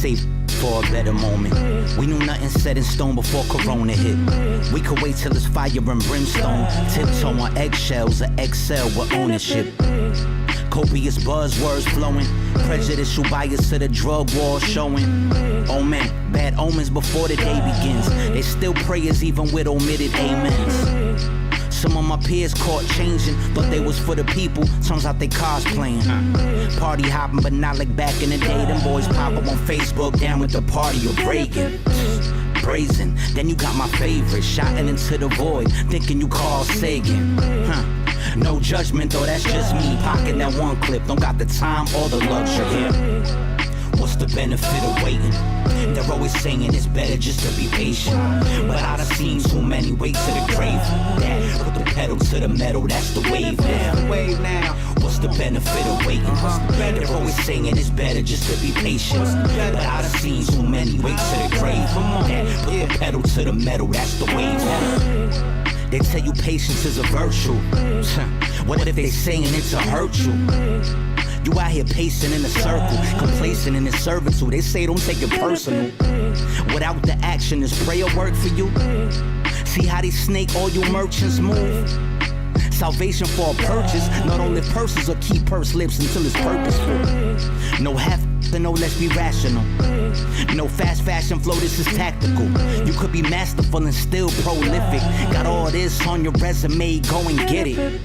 save for a better moment. We knew nothing set in stone before Corona hit. We could wait till it's fire and brimstone. Tiptoe on eggshells or excel with ownership. Copious buzzwords flowing, prejudicial bias to the drug war showing. Oh man, bad omens before the day begins. They still prayers even with omitted amens. Some of my peers caught changing, thought they was for the people, turns out they cosplaying. Party hopping, but not like back in the day. Them boys pop up on Facebook, down with the party of Reagan. Brazen, then you got my favorite, shotting into the void, thinking you Carl Sagan. No judgment though, that's just me. Pocket that one clip, don't got the time or the luxury. What's the benefit of waiting? They're always saying it's better just to be patient, but I done seen too many ways to the grave. Dad, put the pedal to the metal, that's the wave now. What's the benefit of waiting? They're always saying it's better just to be patient, but I done seen too many ways to the grave. Dad, put the pedal to the metal, that's the wave now. They tell you patience is a virtue. What if they saying it's to hurt you? You out here pacing in a circle, complacent in the servitude. They say don't take it personal. Without the action, does prayer work for you? See how these snake oil merchants move? Salvation for a purchase, not only purses or keep purse lips until it's purposeful. No half no, let's be rational. No fast fashion flow, this is tactical. You could be masterful and still prolific. Got all this on your resume, go and get it.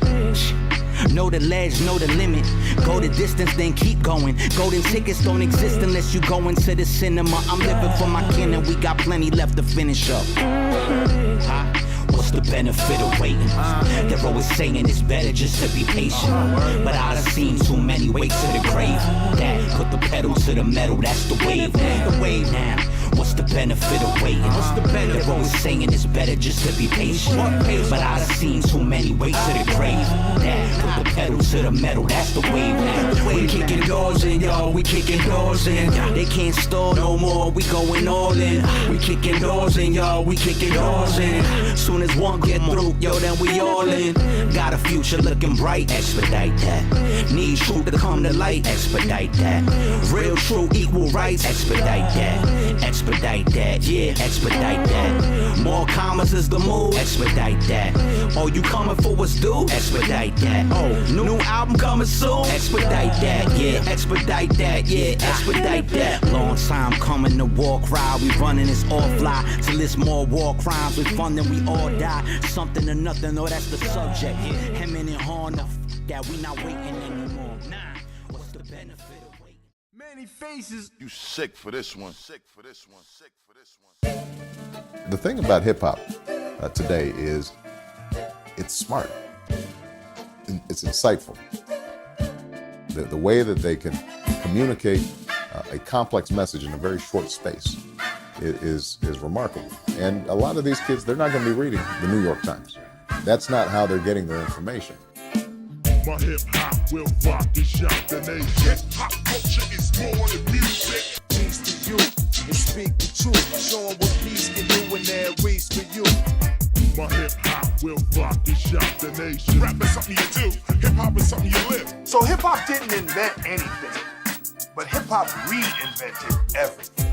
Know the ledge, know the limit. Go the distance, then keep going. Golden tickets don't exist unless you go into the cinema. I'm living for my kin and we got plenty left to finish up. What's the benefit of waiting? They're always saying it's better just to be patient, but I done seen too many ways to the grave. Dad, put the pedal to the metal, that's the wave now. The wave now. What's the benefit of waiting? They're always saying it's better just to be patient, but I done seen too many ways to the grave. Dad, put the pedal to the metal, that's the wave now. We kicking doors in, y'all, we kicking doors in. They can't stall no more, we going all in. We kicking doors in, y'all, we kicking doors in. Soon as one get through, yo, then we all in. Got a future looking bright, expedite that. Need truth to come to light, expedite that. Real true equal rights, expedite that. Expedite that, yeah, expedite that. More commas is the move, expedite that. Oh, you coming for what's due? Expedite that. Oh, new album coming soon? Expedite that, yeah, expedite that, yeah, expedite that. Long time coming, the war cry, we running this all fly. Till it's more war crimes, we fun then we all die. Something or nothing, oh, that's the subject. Hemming and hawing, that we not waiting anymore. Nah, what's the benefit of waiting? Many faces. You sick for this one. Sick for this one. Sick for this one. The thing about hip hop today is it's smart. It's insightful. The way that they can communicate a complex message in a very short space is remarkable. And a lot of these kids, they're not going to be reading the New York Times. That's not how they're getting their information. My hip-hop will rock and shock the nation. Hip-hop culture is more than music. Peace to you and speak the truth. Show 'em what peace can do in their race for you. My hip-hop will rock and shock the nation. Rap is something you do. Hip-hop is something you live. So hip-hop didn't invent anything, but hip-hop reinvented everything.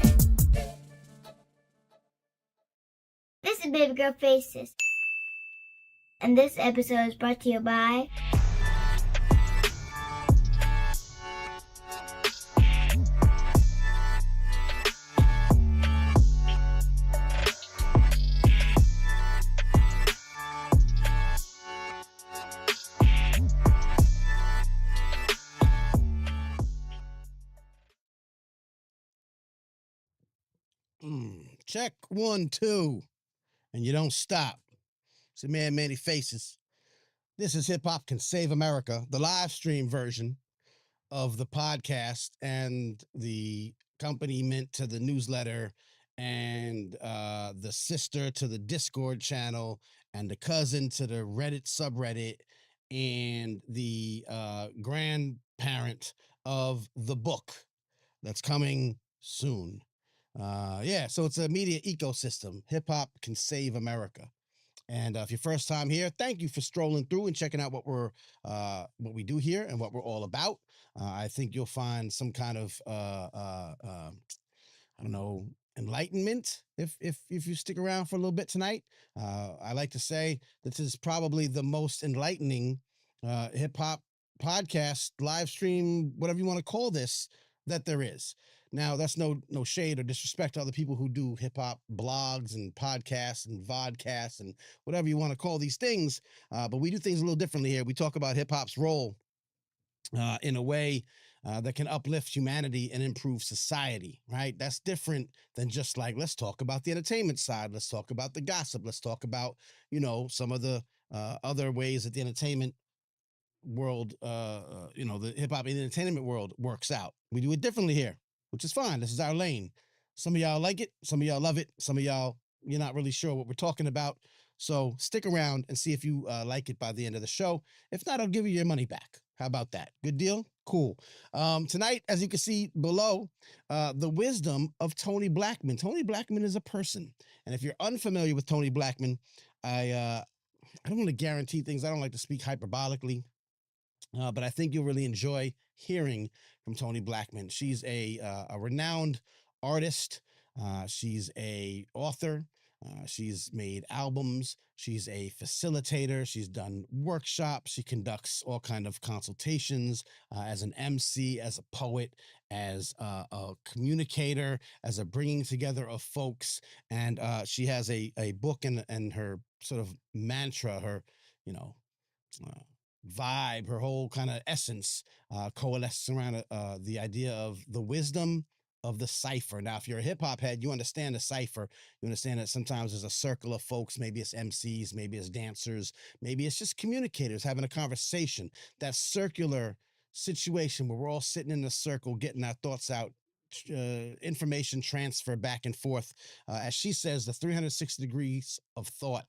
This is Baby Girl Faces. And this episode is brought to you by Check 1, 2, and you don't stop. It's the man, Many Faces. This is Hip Hop Can Save America, the live stream version of the podcast and the accompaniment to the newsletter and the sister to the Discord channel and the cousin to the Reddit subreddit and the grandparent of the book that's coming soon. So it's a media ecosystem. Hip Hop Can Save America. And if you're first time here, thank you for strolling through and checking out what we do here and what we're all about. I think you'll find some kind of I don't know, enlightenment. If you stick around for a little bit tonight, I like to say this is probably the most enlightening hip hop podcast, live stream, whatever you want to call this, that there is. Now, that's no shade or disrespect to other people who do hip hop blogs and podcasts and vodcasts and whatever you want to call these things. But we do things a little differently here. We talk about hip hop's role in a way that can uplift humanity and improve society, right? That's different than just like, let's talk about the entertainment side. Let's talk about the gossip. Let's talk about, some of the other ways that the entertainment world, the hip hop and entertainment world works out. We do it differently here, which is fine. This is our lane. Some of y'all like it. Some of y'all love it. Some of y'all, you're not really sure what we're talking about. So stick around and see if you like it by the end of the show. If not, I'll give you your money back. How about that? Good deal? Cool. Tonight, as you can see below, the wisdom of Toni Blackman. Toni Blackman is a person. And if you're unfamiliar with Toni Blackman, I don't want to guarantee things. I don't like to speak hyperbolically. But I think you'll really enjoy hearing from Toni Blackman. She's a renowned artist. She's a author. She's made albums. She's a facilitator. She's done workshops. She conducts all kind of consultations as an MC, as a poet, as a communicator, as a bringing together of folks. And she has a book and her sort of mantra, her, vibe, her whole kind of essence coalesces around the idea of the wisdom of the Cypher. Now, if you're a hip hop head, you understand the Cypher. You understand that sometimes there's a circle of folks, maybe it's MCs, maybe it's dancers, maybe it's just communicators having a conversation. That circular situation where we're all sitting in a circle, getting our thoughts out, information transfer back and forth. As she says, the 360 degrees of thought,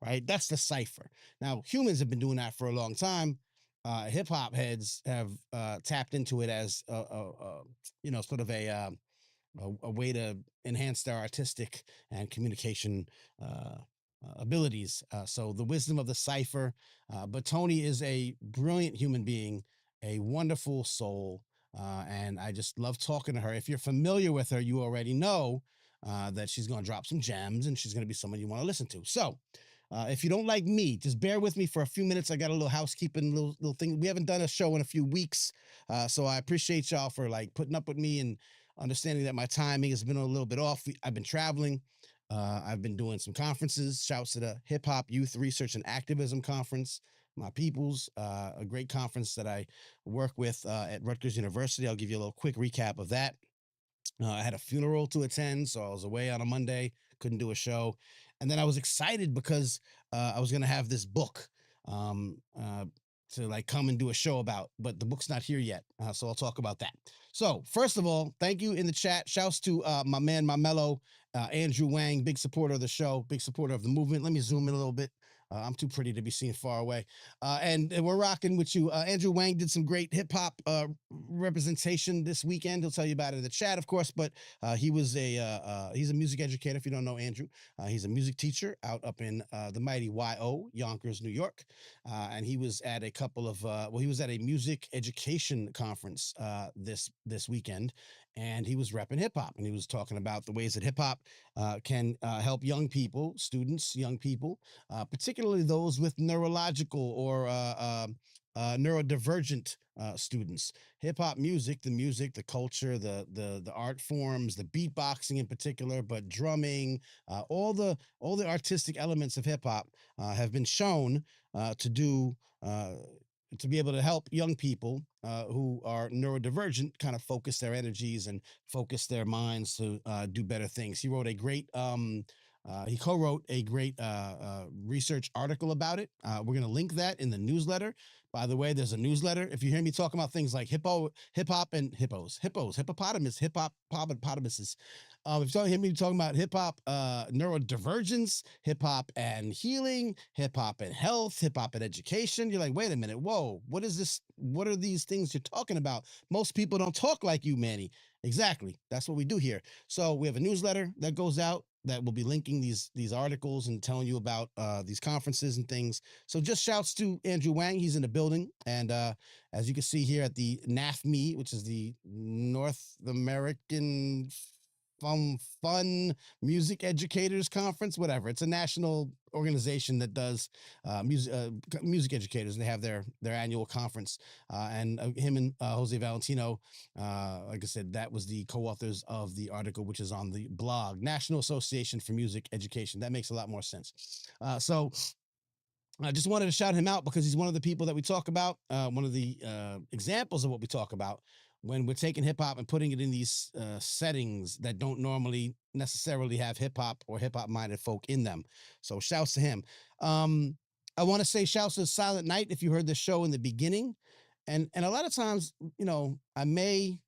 right? That's the Cypher. Now, humans have been doing that for a long time. Hip hop heads have tapped into it as sort of a way to enhance their artistic and communication abilities. So the wisdom of the Cypher. But Toni is a brilliant human being, a wonderful soul, and I just love talking to her. If you're familiar with her, you already know that she's going to drop some gems and she's going to be someone you want to listen to. So if you don't like me, just bear with me for a few minutes. I got a little housekeeping, little thing. We haven't done a show in a few weeks, so I appreciate y'all for like putting up with me and understanding that my timing has been a little bit off. I've been traveling. I've been doing some conferences. Shouts to the Hip Hop Youth Research and Activism Conference, my peoples, a great conference that I work with at Rutgers University. I'll give you a little quick recap of that. I had a funeral to attend, so I was away on a Monday, couldn't do a show. And then I was excited because I was going to have this book to like come and do a show about, but the book's not here yet. So I'll talk about that. So first of all, thank you in the chat. Shouts to my man, my mellow, Andrew Wang, big supporter of the show, big supporter of the movement. Let me zoom in a little bit. I'm too pretty to be seen far away. And we're rocking with you. Andrew Wang did some great hip hop representation this weekend. He'll tell you about it in the chat, of course, but he's a music educator. If you don't know Andrew, he's a music teacher up in the mighty YO, Yonkers, New York. And he was at a couple of, he was at a music education conference this weekend, and he was repping hip hop, and he was talking about the ways that hip hop can help young people, students, young people, particularly those with neurological or neurodivergent students. Hip hop music, the culture, the art forms, the beatboxing in particular, but drumming, all the artistic elements of hip hop have been shown to be able to help young people who are neurodivergent kind of focus their energies and focus their minds to do better things. He wrote a great, he co-wrote a great research article about it. We're going to link that in the newsletter. By the way, there's a newsletter. If you hear me talking about things like hip hop and hippopotamuses. If you hear me talking about hip hop neurodivergence, hip hop and healing, hip hop and health, hip hop and education, you're like, wait a minute, whoa, what is this? What are these things you're talking about? Most people don't talk like you, Manny. Exactly. That's what we do here. So we have a newsletter that goes out that will be linking these articles and telling you about these conferences and things. So just shouts to Andrew Wang. He's in the building. And as you can see here at the NAFME, which is the North American fun music educators conference, whatever. It's a national organization that does music educators. They have their annual conference, and him and Jose Valentino, like I said, that was the co-authors of the article, which is on the blog, National Association for Music Education. That makes a lot more sense. So I just wanted to shout him out because he's one of the people that we talk about, one of the examples of what we talk about when we're taking hip hop and putting it in these settings that don't normally necessarily have hip hop or hip hop minded folk in them. So shouts to him. I want to say shouts to Silent Night if you heard the show in the beginning. And a lot of times, I may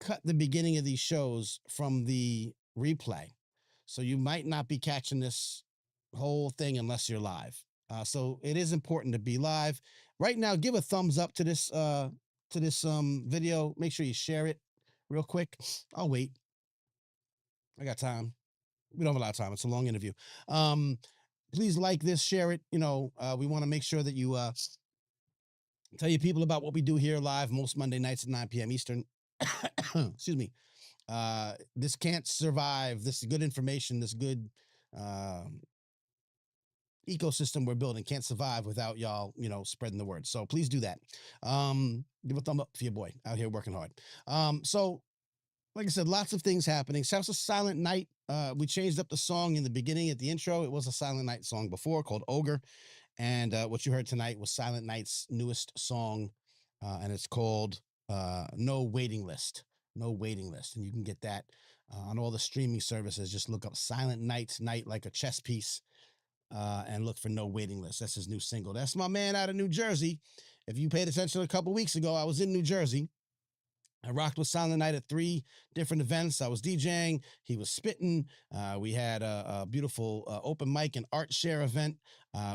cut the beginning of these shows from the replay. So you might not be catching this whole thing unless you're live. So it is important to be live. Right now, give a thumbs up to this video. Make sure you share it real quick. I'll wait. I got time. We don't have a lot of time. It's a long interview. Please like this, share it. We want to make sure that you tell your people about what we do here live most Monday nights at 9 p.m. Eastern. Excuse me. This can't survive. This good information, this good ecosystem we're building can't survive without y'all, spreading the word. So please do that. Give a thumb up for your boy out here working hard. So like I said, lots of things happening. Shouts to Silent Night. We changed up the song in the beginning at the intro. It was a Silent Night song before called Ogre. And what you heard tonight was Silent Night's newest song. And it's called No Waiting List. No Waiting List. And you can get that on all the streaming services. Just look up Silent Night like a chess piece. And look for No Waiting List. That's his new single. That's my man out of New Jersey. If you paid attention a couple weeks ago, I was in New Jersey. I rocked with Silent Night at 3 different events. I was DJing. He was spitting. We had a beautiful open mic and art share event.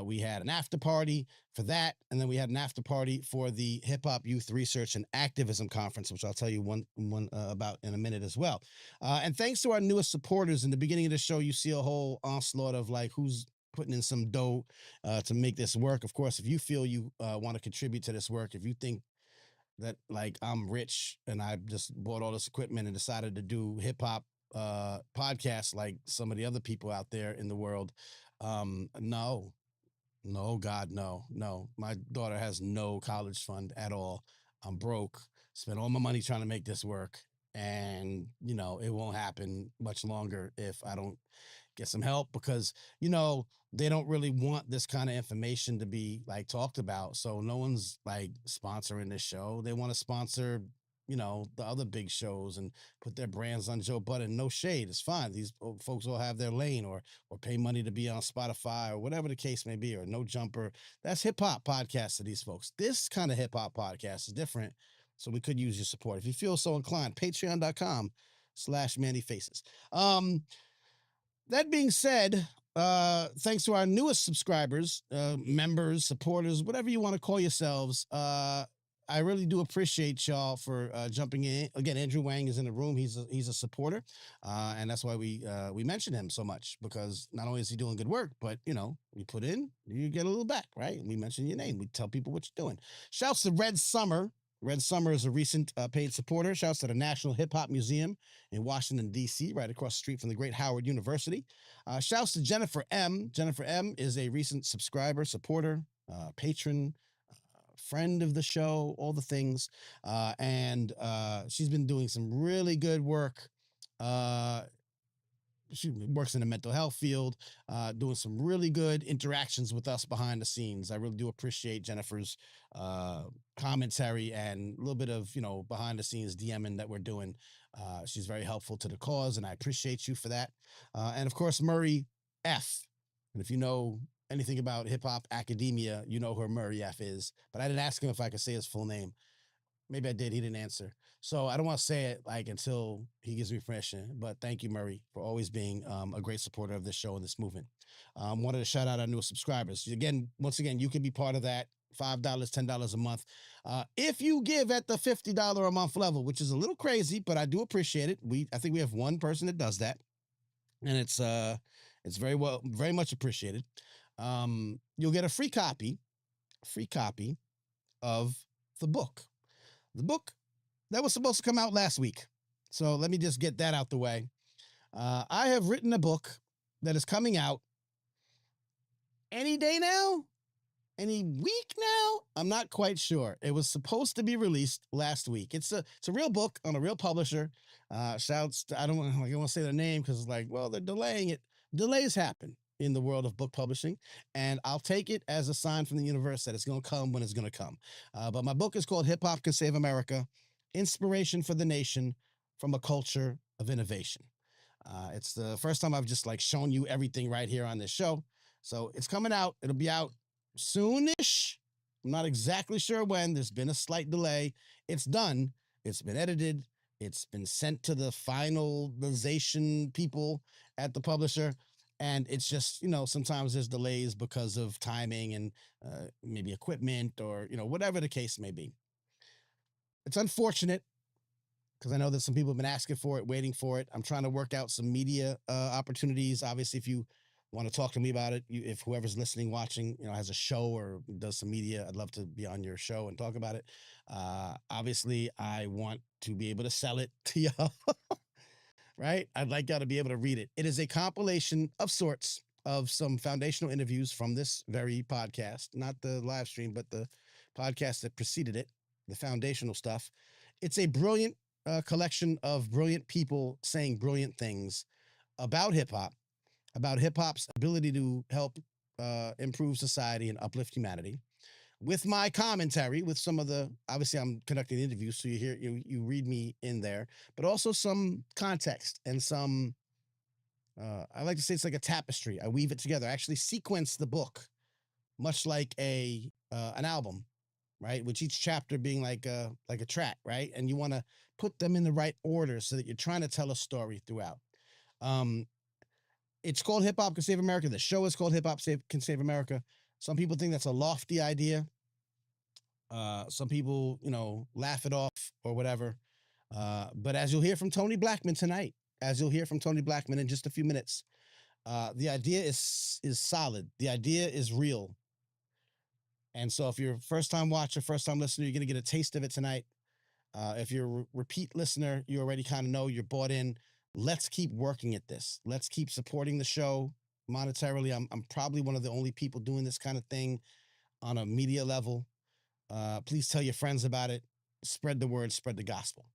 We had an after party for that. And then we had an after party for the Hip Hop Youth Research and Activism Conference, which I'll tell you one about in a minute as well. And thanks to our newest supporters, in the beginning of the show, you see a whole onslaught of like who's putting in some dough to make this work. Of course, if you feel you want to contribute to this work, if you think that like I'm rich and I just bought all this equipment and decided to do hip hop podcasts like some of the other people out there in the world, no, God, no. My daughter has no college fund at all. I'm broke, spent all my money trying to make this work. And, it won't happen much longer if I don't get some help because, they don't really want this kind of information to be like talked about. So no one's like sponsoring this show. They want to sponsor, the other big shows and put their brands on Joe Budden. No shade. It's fine. These folks will have their lane or pay money to be on Spotify or whatever the case may be, or No Jumper. That's hip hop podcasts to these folks. This kind of hip hop podcast is different. So we could use your support. If you feel so inclined, patreon.com/MandyFaces. That being said, thanks to our newest subscribers, members, supporters, whatever you want to call yourselves, I really do appreciate y'all for jumping in. Again, Andrew Wang is in the room. He's a supporter, and that's why we mention him so much, because not only is he doing good work, but you put in, you get a little back, right? We mention your name. We tell people what you're doing. Shouts to Red Summer. Red Summer is a recent paid supporter. Shouts to the National Hip Hop Museum in Washington, D.C., right across the street from the great Howard University. Shouts to Jennifer M. Jennifer M. is a recent subscriber, supporter, patron, friend of the show, all the things. And she's been doing some really good work. She works in the mental health field, doing some really good interactions with us behind the scenes. I really do appreciate Jennifer's commentary and a little bit of, behind the scenes DMing that we're doing. She's very helpful to the cause, and I appreciate you for that. And of course, Murray F. And if you know anything about hip hop academia, you know who Murray F is. But I didn't ask him if I could say his full name. Maybe I did. He didn't answer. So I don't want to say it until he gives me permission. But thank you, Murray, for always being a great supporter of this show and this movement. Wanted to shout out our newest subscribers. Once again, you can be part of that. $5, $10 a month. If you give at the $50 a month level, which is a little crazy, but I do appreciate it. I think we have one person that does that. And it's very much appreciated. You'll get a free copy of the book. The book that was supposed to come out last week. So let me just get that out the way. I have written a book that is coming out any day now, any week now. I'm not quite sure. It was supposed to be released last week. It's a real book on a real publisher. Shouts to, I don't want to say their name because it's like, well, they're delaying it. Delays happen in the world of book publishing, and I'll take it as a sign from the universe that it's going to come when it's going to come. But my book is called Hip Hop Can Save America: Inspiration for the Nation from a Culture of Innovation. It's the first time I've just like shown you everything right here on this show. So it's coming out. It'll be out soonish. I'm not exactly sure when. There's been a slight delay. It's done. It's been edited. It's been sent to the finalization people at the publisher. And it's just, sometimes there's delays because of timing and maybe equipment or, whatever the case may be. It's unfortunate because I know that some people have been asking for it, waiting for it. I'm trying to work out some media opportunities. Obviously, if you want to talk to me about it, if whoever's listening, watching, has a show or does some media, I'd love to be on your show and talk about it. Obviously, I want to be able to sell it to y'all, right? I'd like y'all to be able to read it. It is a compilation of sorts of some foundational interviews from this very podcast, not the live stream, but the podcast that preceded it, the foundational stuff. It's a brilliant collection of brilliant people saying brilliant things about hip hop's ability to help improve society and uplift humanity, with my commentary, with some of the, obviously I'm conducting interviews, so you read me in there, but also some context and some, I like to say it's like a tapestry. I weave it together. I actually sequence the book, much like an album, right? With each chapter being like a track, right? And you want to put them in the right order so that you're trying to tell a story throughout. It's called Hip Hop Can Save America. The show is called Hip Hop Can Save America. Some people think that's a lofty idea. Some people, laugh it off or whatever. But as you'll hear from Toni Blackman tonight, as you'll hear from Toni Blackman in just a few minutes, the idea is solid. The idea is real. And so if you're a first-time watcher, first-time listener, you're going to get a taste of it tonight. If you're a repeat listener, you already kind of know, you're bought in. Let's keep working at this. Let's keep supporting the show monetarily. I'm probably one of the only people doing this kind of thing on a media level. Please tell your friends about it. Spread the word, spread the gospel,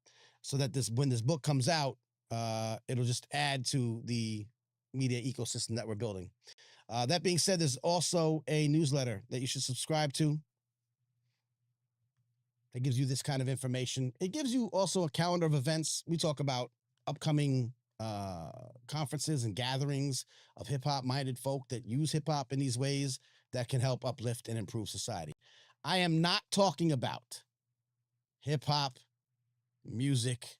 so that when this book comes out, it'll just add to the media ecosystem that we're building. That being said, there's also a newsletter that you should subscribe to. That gives you this kind of information. It gives you also a calendar of events. We talk about upcoming conferences and gatherings of hip-hop minded folk that use hip-hop in these ways that can help uplift and improve society. I am not talking about hip-hop, music,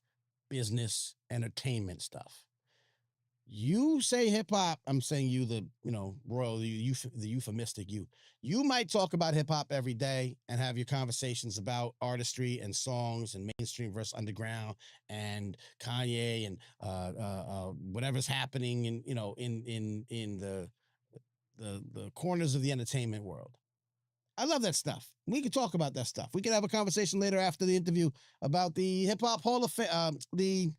business, entertainment stuff. You say hip-hop, I'm saying you, the royal, the euphemistic you. You might talk about hip-hop every day and have your conversations about artistry and songs and mainstream versus underground and Kanye and whatever's happening in the corners of the entertainment world. I love that stuff. We could talk about that stuff. We could have a conversation later after the interview about the Hip-Hop Hall of Fame, the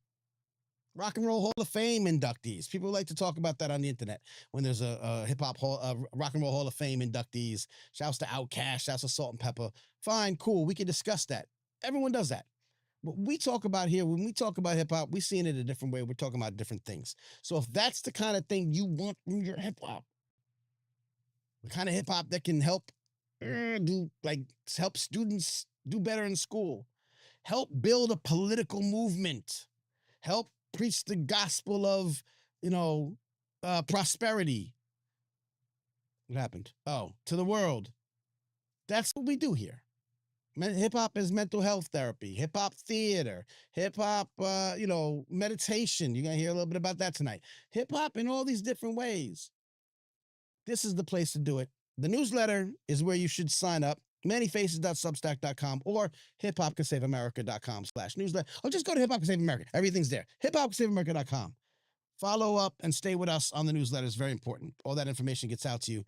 Rock and Roll Hall of Fame inductees. People like to talk about that on the internet when there's a hip-hop Rock and Roll Hall of Fame inductees. Shouts to Outkast, shouts to Salt and Pepper. Fine, cool, we can discuss that. Everyone does that. But we talk about here, when we talk about hip-hop, we're seeing it a different way. We're talking about different things. So if that's the kind of thing you want from your hip-hop, the kind of hip-hop that can help help students do better in school, help build a political movement, help preach the gospel of, prosperity. What happened? Oh, to the world. That's what we do here. Hip-hop is mental health therapy, hip-hop theater, hip-hop, meditation. You're going to hear a little bit about that tonight. Hip-hop in all these different ways. This is the place to do it. The newsletter is where you should sign up. Manyfaces.substack.com or hiphopcansaveamerica.com/newsletter. Or just go to Hip Hop Can Save America. Everything's there. hiphopcansaveamerica.com. Follow up and stay with us on the newsletter is very important. All that information gets out to you.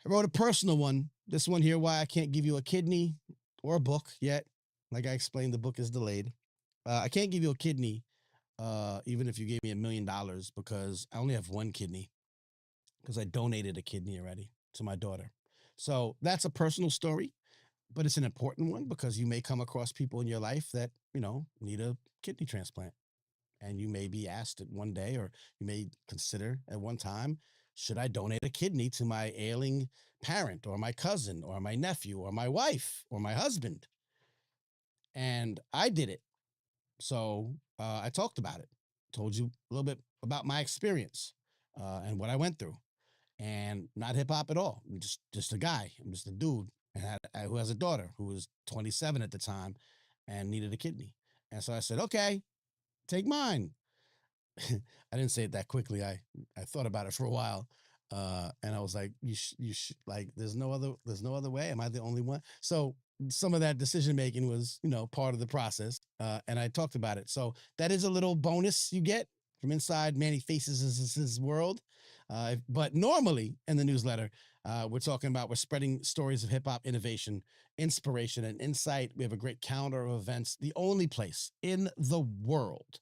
I wrote a personal one. This one here, why I can't give you a kidney or a book yet. Like I explained, the book is delayed. I can't give you a kidney even if you gave me $1 million, because I only have one kidney, because I donated a kidney already to my daughter. So that's a personal story, but it's an important one because you may come across people in your life that, need a kidney transplant. And you may be asked it one day, or you may consider at one time, should I donate a kidney to my ailing parent or my cousin or my nephew or my wife or my husband? And I did it. So I talked about it, told you a little bit about my experience and what I went through. And not hip hop at all. I'm just a guy. I'm just a dude who has a daughter who was 27 at the time and needed a kidney. And so I said, okay, take mine. I didn't say it that quickly. I thought about it for a while. And I was like, you like, there's no other way. Am I the only one? So some of that decision making was, part of the process. And I talked about it. So that is a little bonus you get from inside Manny Faces' world. But normally in the newsletter, we're spreading stories of hip hop innovation, inspiration, and insight. We have a great calendar of events, the only place in the world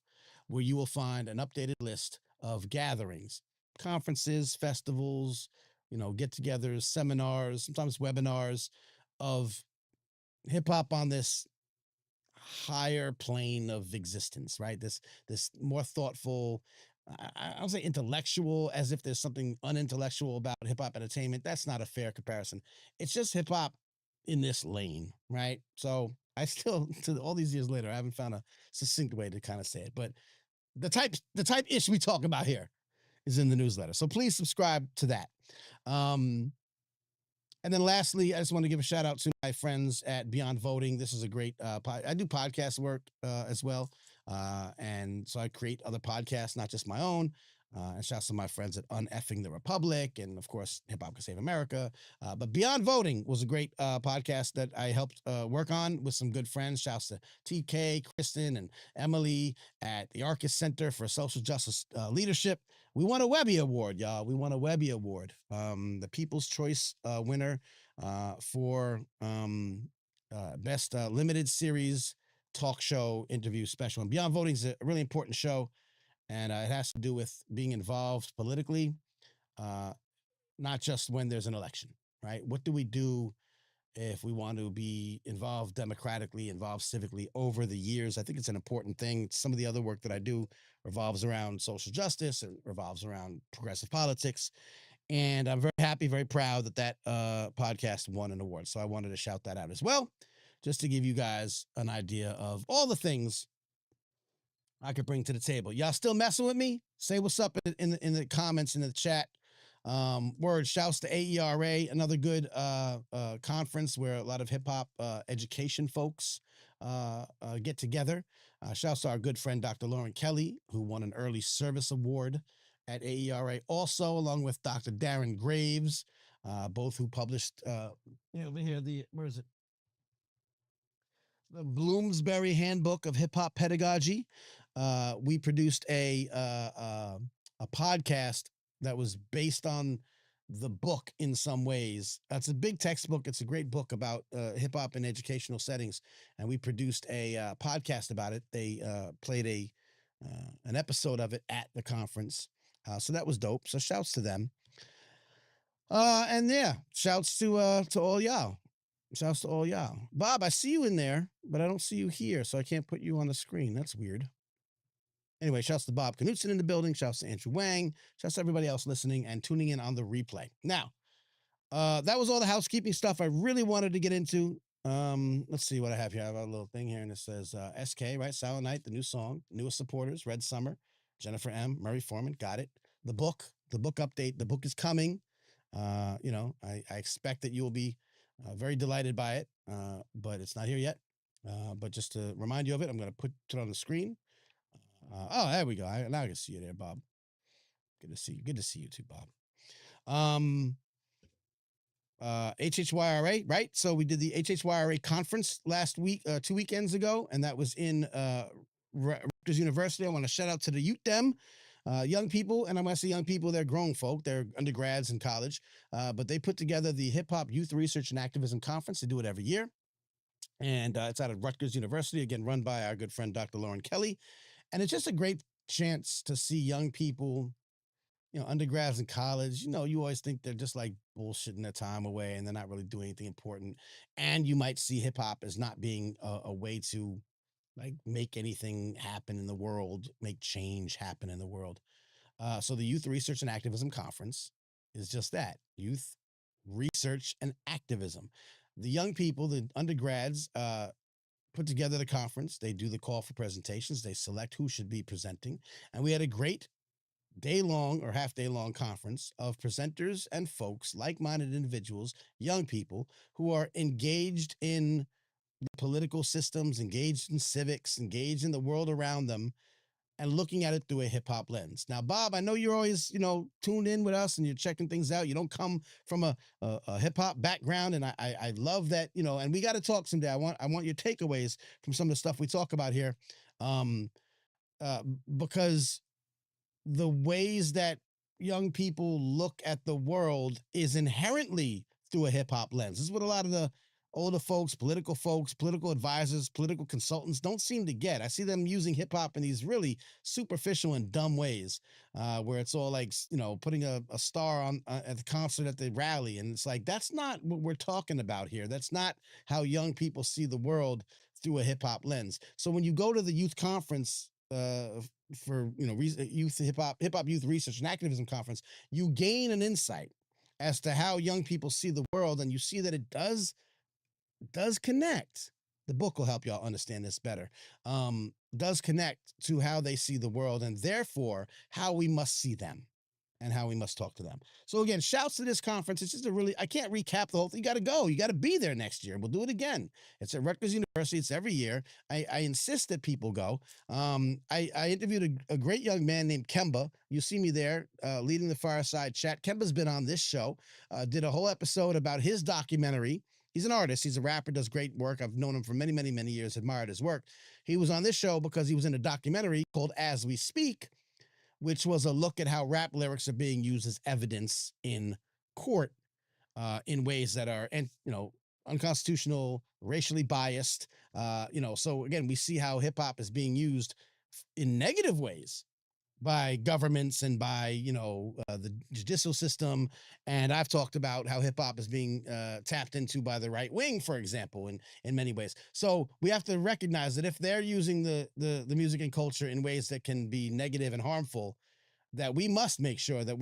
where you will find an updated list of gatherings, conferences, festivals, get-togethers, seminars, sometimes webinars of hip hop on this higher plane of existence, right? This more thoughtful, I don't say intellectual, as if there's something unintellectual about hip hop entertainment. That's not a fair comparison. It's just hip hop in this lane, right? So I still, to all these years later, I haven't found a succinct way to kind of say it, but the type ish we talk about here is in the newsletter. So please subscribe to that. And then lastly, I just want to give a shout out to my friends at Beyond Voting. This is a great I do podcast work as well. And so I create other podcasts, not just my own. And shout out to my friends at Uneffing the Republic, and of course, Hip Hop Can Save America. But Beyond Voting was a great podcast that I helped work on with some good friends. Shouts to TK, Kristen, and Emily at the Arcus Center for Social Justice Leadership. We won a Webby Award, y'all. We won a Webby Award, the People's Choice winner for Best Limited Series Talk Show Interview Special. And Beyond Voting is a really important show. And it has to do with being involved politically, not just when there's an election, right? What do we do if we want to be involved democratically, involved civically over the years? I think it's an important thing. Some of the other work that I do revolves around social justice and revolves around progressive politics. And I'm very happy, very proud that podcast won an award. So I wanted to shout that out as well, just to give you guys an idea of all the things I could bring to the table. Y'all still messing with me? Say what's up in the comments, in the chat. Word, shouts to AERA, another good conference where a lot of hip hop education folks get together. Shouts to our good friend, Dr. Lauren Kelly, who won an early service award at AERA. Also, along with Dr. Darren Graves, both who published, over here, where is it? The Bloomsbury Handbook of Hip Hop Pedagogy. We produced a podcast that was based on the book in some ways. It's a big textbook. It's a great book about hip hop in educational settings, and we produced a podcast about it. They played an episode of it at the conference, so that was dope. So shouts to them, and yeah, shouts to all y'all. Shouts to all y'all. Bob, I see you in there, but I don't see you here, so I can't put you on the screen. That's weird. Anyway, shouts to Bob Knutson in the building. Shouts to Andrew Wang. Shouts to everybody else listening and tuning in on the replay. Now, that was all the housekeeping stuff I really wanted to get into. Let's see what I have here. I have a little thing here, and it says SK, right? Silent Night, the new song. Newest supporters, Red Summer, Jennifer M., Murray Foreman, got it. The book update. The book is coming. I expect that you will be very delighted by it, but it's not here yet. But just to remind you of it, I'm going to put it on the screen. There we go. Now I can see you there, Bob. Good to see you. Good to see you too, Bob. HHYRA, right? So we did the HHYRA conference last week, 2 weekends ago, and that was in Rutgers University. I want to shout out to the youth dem. Young people, and I'm going to say young people, they're grown folk, they're undergrads in college, but they put together the Hip Hop Youth Research and Activism Conference. They do it every year, and it's out of Rutgers University, again, run by our good friend, Dr. Lauren Kelly, And it's just a great chance to see young people, undergrads in college. You always think they're just like bullshitting their time away and they're not really doing anything important. And you might see hip hop as not being a way to like make anything happen in the world, make change happen in the world. So the Youth Research and Activism Conference is just that: youth research and activism. The young people, the undergrads, put together the conference. They do the call for presentations. They select who should be presenting. And we had a great day-long or half-day-long conference of presenters and folks, like-minded individuals, young people who are engaged in the political systems, engaged in civics, engaged in the world around them, and looking at it through a hip-hop lens. Now, Bob, I know you're always, tuned in with us and you're checking things out. You don't come from a hip-hop background, and I love that, and we got to talk someday. I want your takeaways from some of the stuff we talk about here, because the ways that young people look at the world is inherently through a hip-hop lens. This is what a lot of the older folks, political advisors, political consultants don't seem to get. I see them using hip-hop in these really superficial and dumb ways, where it's all like, putting a star on at the concert at the rally. And it's like, that's not what we're talking about here. That's not how young people see the world through a hip-hop lens. So when you go to the youth conference, for youth hip-hop youth research and activism conference, you gain an insight as to how young people see the world, and you see that it does connect. The book will help y'all understand this better. Does connect to how they see the world, and therefore how we must see them and how we must talk to them. So again, shouts to this conference. It's just I can't recap the whole thing. You got to go. You got to be there next year. We'll do it again. It's at Rutgers University. It's every year. I insist that people go. I interviewed a great young man named Kemba. You see me there leading the fireside chat. Kemba's been on this show, did a whole episode about his documentary. He's an artist. He's a rapper, does great work. I've known him for many, many, many years, admired his work. He was on this show because he was in a documentary called As We Speak, which was a look at how rap lyrics are being used as evidence in court in ways that are, unconstitutional, racially biased. So again, we see how hip hop is being used in negative ways by governments and by, the judicial system. And I've talked about how hip hop is being tapped into by the right wing, for example, in many ways. So we have to recognize that if they're using the music and culture in ways that can be negative and harmful, that we must make sure that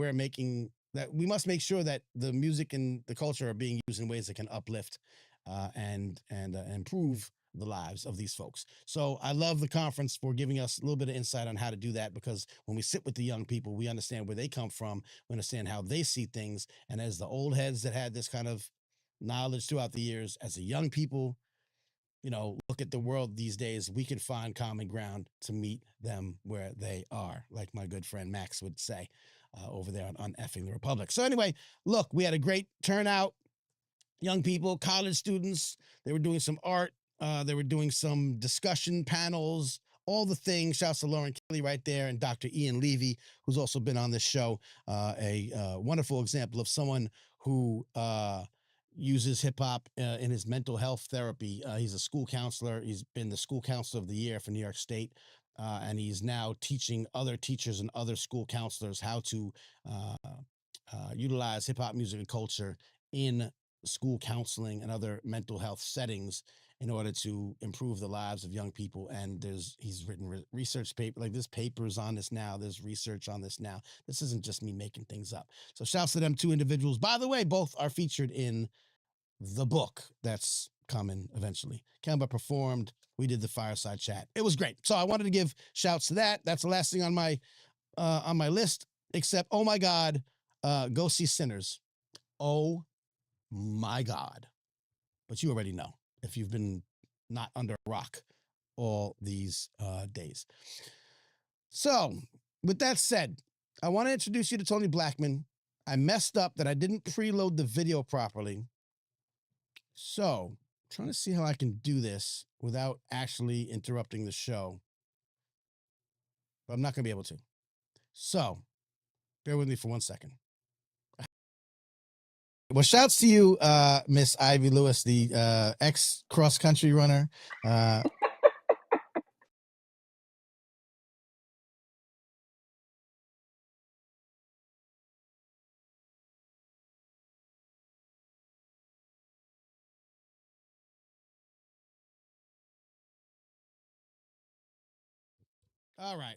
that the music and the culture are being used in ways that can uplift and improve the lives of these folks. So I love the conference for giving us a little bit of insight on how to do that, because when we sit with the young people, we understand where they come from, we understand how they see things. And as the old heads that had this kind of knowledge throughout the years, as the young people, look at the world these days, we can find common ground to meet them where they are, like my good friend Max would say over there on Effing the Republic. So anyway, look, we had a great turnout. Young people, college students, they were doing some art. They were doing some discussion panels, all the things. Shouts to Lauren Kelly right there, and Dr. Ian Levy, who's also been on this show. A wonderful example of someone who uses hip hop in his mental health therapy. He's a school counselor. He's been the school counselor of the year for New York State. And he's now teaching other teachers and other school counselors how to utilize hip hop music and culture in school counseling and other mental health settings in order to improve the lives of young people. And he's written research paper, like there's papers on this now, there's research on this now. This isn't just me making things up. So shouts to them two individuals. By the way, both are featured in the book that's coming eventually. Kemba performed, we did the fireside chat. It was great. So I wanted to give shouts to that. That's the last thing on my list, except, oh my God, go see Sinners. Oh my God. But you already know, if you've been not under a rock all these days. So with that said, I want to introduce you to Toni Blackman. I messed up that I didn't preload the video properly. So I'm trying to see how I can do this without actually interrupting the show. But I'm not going to be able to. So bear with me for 1 second. Well, shouts to you, Miss Ivy Lewis, the ex cross-country runner. All right.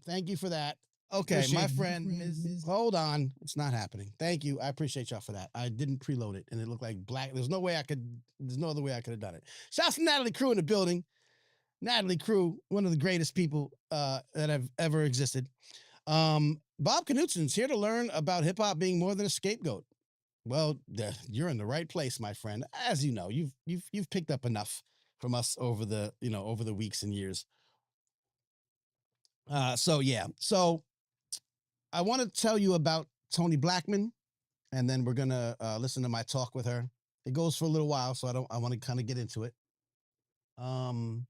Thank you for that. Okay, Appreciate my it. friend is. Hold on. It's not happening. Thank you. I appreciate y'all for that. I didn't preload it, and it looked like black. There's no other way I could have done it. Shouts to Natalie Crew in the building. Natalie Crew, one of the greatest people that have ever existed. Bob Knutson's here to learn about hip hop being more than a scapegoat. Well, you're in the right place, my friend. As you know, you've picked up enough from us over the weeks and years. So I want to tell you about Toni Blackman, and then we're gonna listen to my talk with her. It goes for a little while, so I want to kind of get into it. Toni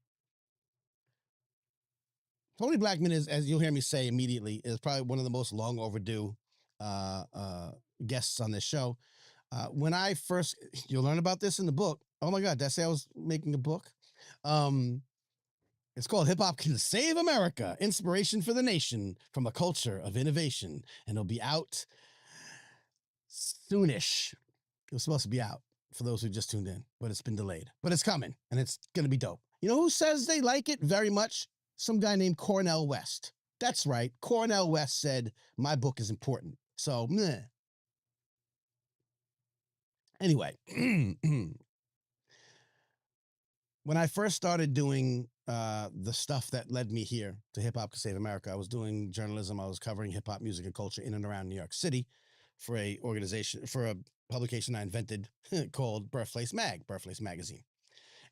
Blackman is, as you'll hear me say immediately, is probably one of the most long overdue guests on this show. When I first, you'll learn about this in the book. Oh my God, did I say I was making a book? It's called Hip Hop Can Save America, Inspiration for the Nation from a Culture of Innovation. And it'll be out soonish. It was supposed to be out for those who just tuned in, but it's been delayed. But it's coming, and it's going to be dope. You know who says they like it very much? Some guy named Cornel West. That's right. Cornel West said, my book is important. So, meh. Anyway, when I first started doing the stuff that led me here to Hip Hop Can Save America, I was doing journalism. I was covering hip hop music and culture in and around New York City for a publication I invented called Birthplace Magazine.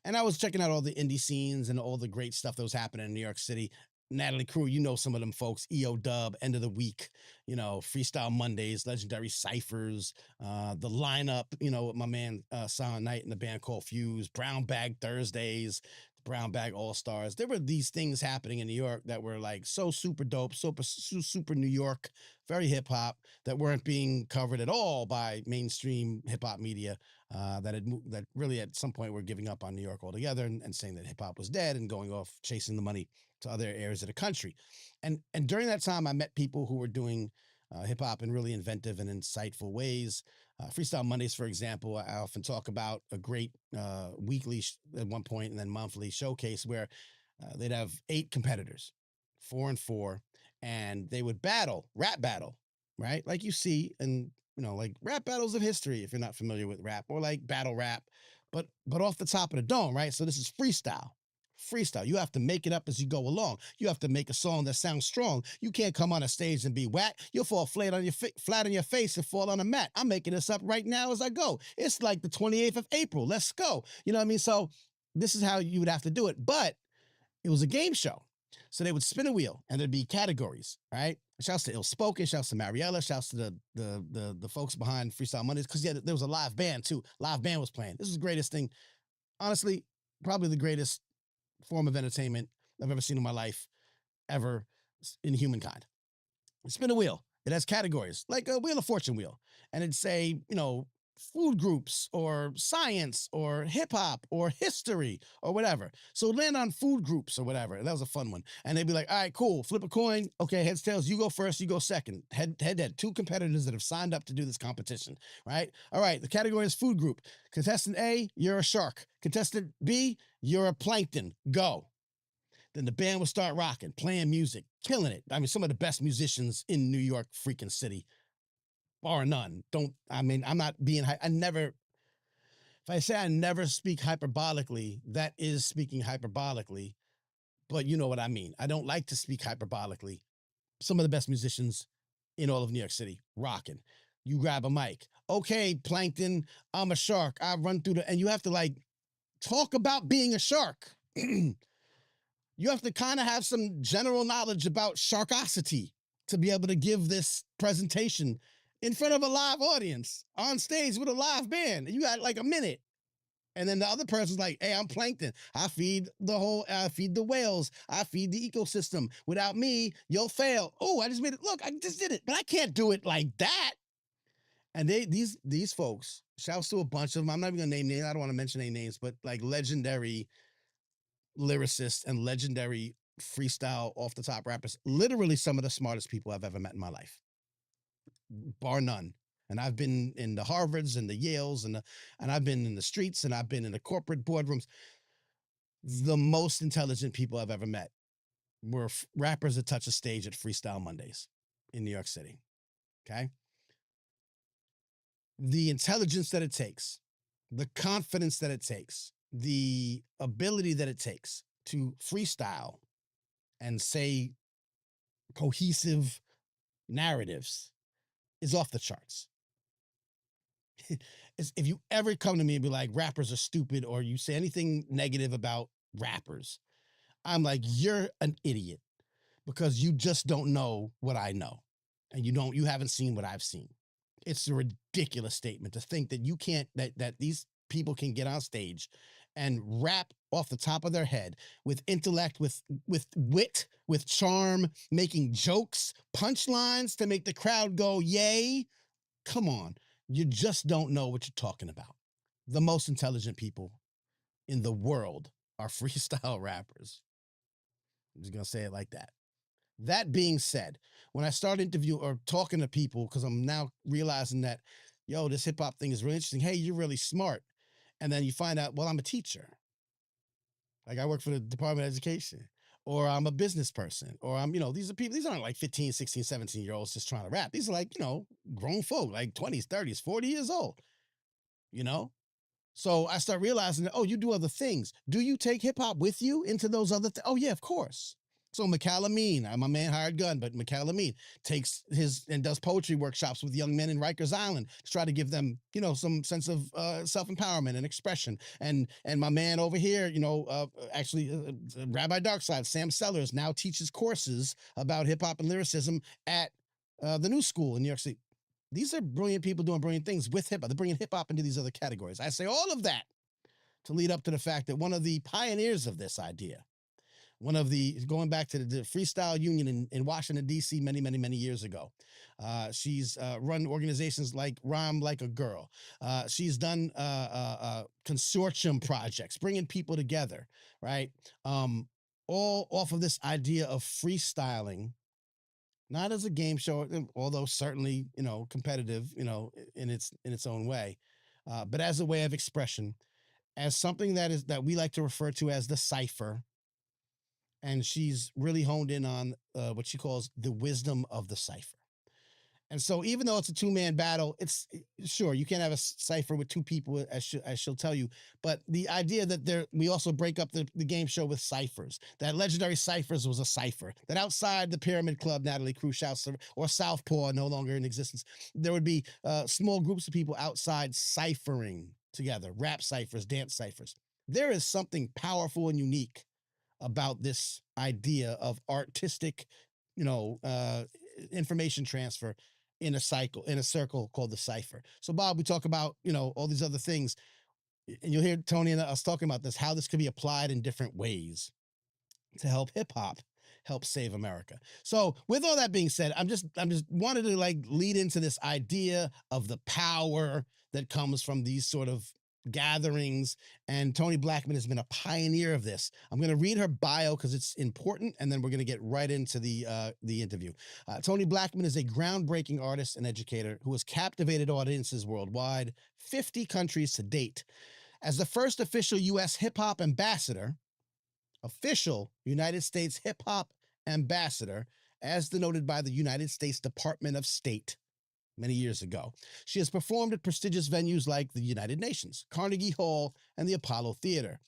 And I was checking out all the indie scenes and all the great stuff that was happening in New York City. Natalie Crew, you know some of them folks, EO Dub, End of the Week, Freestyle Mondays, legendary Cyphers, the lineup, with my man Silent Night and the band called Fuse, Brown Bag Thursdays, Brown Bag All-Stars. There were these things happening in New York that were like so super dope, super New York, very hip-hop, that weren't being covered at all by mainstream hip-hop media that really at some point were giving up on New York altogether and saying that hip-hop was dead and going off chasing the money to other areas of the country. And during that time, I met people who were doing hip hop in really inventive and insightful ways. Freestyle Mondays, for example, I often talk about a great weekly at one point and then monthly showcase where they'd have 8 competitors, 4 and 4, and they would rap battle, right? Like you see in, like rap battles of history, if you're not familiar with rap, or like battle rap, but off the top of the dome, right? So this is freestyle. You have to make it up as you go along. You have to make a song that sounds strong. You can't come on a stage and be whack. You'll fall flat on your face and fall on a mat. I'm making this up right now as I go. It's like the 28th of April. Let's go. You know what I mean? So this is how you would have to do it. But it was a game show. So they would spin a wheel and there'd be categories, right? Shouts to Ill Spoken, shouts to Mariella, shouts to the folks behind Freestyle Mondays, because there was a live band too. Live band was playing. This is the greatest thing. Honestly, probably the greatest form of entertainment I've ever seen in my life, ever in humankind. Spin a wheel. It has categories, like a Wheel of Fortune wheel. And it'd say, food groups or science or hip hop or history or whatever. So land on food groups or whatever. That was a fun one. And they'd be like, all right, cool. Flip a coin. Okay, heads, tails. You go first. You go second. Head. 2 competitors that have signed up to do this competition, right? All right. The category is food group. Contestant A, you're a shark. Contestant B, you're a plankton. Go. Then the band would start rocking, playing music, killing it. I mean, some of the best musicians in New York freaking city, bar none. I'm not being, if I say I never speak hyperbolically, that is speaking hyperbolically, but you know what I mean. I don't like to speak hyperbolically. Some of the best musicians in all of New York City, rocking. You grab a mic. Okay, Plankton, I'm a shark. I run through and you have to talk about being a shark. You have to kind of have some general knowledge about sharkosity to be able to give this presentation in front of a live audience on stage with a live band. You got like a minute. And then the other person's like, hey, I'm plankton. I feed the whales. I feed the ecosystem. Without me, you'll fail. Oh, I just made it. Look, I just did it, but I can't do it like that. And these folks, shouts to a bunch of them. I'm not even gonna name names. I don't want to mention any names, but like legendary lyricists and legendary freestyle off the top rappers, literally some of the smartest people I've ever met in my life, bar none. And I've been in the Harvards and the Yales and I've been in the streets and I've been in the corporate boardrooms. The most intelligent people I've ever met, were rappers that touch a stage at Freestyle Mondays in New York City. Okay. The intelligence that it takes, the confidence that it takes, the ability that it takes to freestyle and say cohesive narratives is off the charts. If you ever come to me and be like, rappers are stupid, or you say anything negative about rappers, I'm like, you're an idiot, because you just don't know what I know. And you haven't seen what I've seen. It's a ridiculous statement to think that you can't, that these people can get on stage and rap off the top of their head with intellect, with wit, with charm, making jokes, punchlines to make the crowd go, yay. Come on. You just don't know what you're talking about. The most intelligent people in the world are freestyle rappers. I'm just going to say it like that. That being said, when I start interviewing or talking to people, because I'm now realizing that, yo, this hip hop thing is really interesting. Hey, you're really smart. And then you find out, well, I'm a teacher. Like, I work for the Department of Education, or I'm a business person, or I'm, these are people, these aren't like 15, 16, 17-year-olds just trying to rap. These are like, grown folk, like 20s, 30s, 40 years old, So I start realizing that, oh, you do other things. Do you take hip hop with you into those other things? Oh, yeah, of course. So McCalamine, I'm a man hired gun, but McCalamine takes and does poetry workshops with young men in Rikers Island to try to give them, some sense of self-empowerment and expression. And my man over here, Rabbi Darkside, Sam Sellers, now teaches courses about hip hop and lyricism at the New School in New York City. These are brilliant people doing brilliant things with hip hop. They're bringing hip hop into these other categories. I say all of that to lead up to the fact that one of the pioneers of this idea, going back to the Freestyle Union in Washington, D.C. many, many, many years ago. She's run organizations like Rhyme Like a Girl. She's done consortium projects, bringing people together, right? All off of this idea of freestyling, not as a game show, although certainly, competitive, in its own way, but as a way of expression, as something that we like to refer to as the Cypher. And she's really honed in on what she calls the wisdom of the Cypher. And so even though it's a two-man battle, it's sure you can't have a Cypher with two people, as she'll tell you. But the idea that we also break up the game show with ciphers, that legendary Cyphers was a cipher, that outside the Pyramid Club, Natalie Cruz shouts, or Southpaw, no longer in existence, there would be small groups of people outside ciphering together, rap ciphers, dance ciphers. There is something powerful and unique about this idea of artistic, information transfer in a circle called the Cypher. So, Bob, we talk about, all these other things, and you'll hear Toni and us talking about this, how this could be applied in different ways to help hip hop help save America. So, with all that being said, I'm just wanted to lead into this idea of the power that comes from these sort of gatherings, and Toni Blackman has been a pioneer of this. I'm going to read her bio because it's important, and then we're going to get right into the interview. Toni Blackman is a groundbreaking artist and educator who has captivated audiences worldwide, 50 countries to date. As the first official U.S. hip-hop ambassador, official United States hip-hop ambassador, as denoted by the United States Department of State, many years ago. She has performed at prestigious venues like the United Nations, Carnegie Hall, and the Apollo Theater.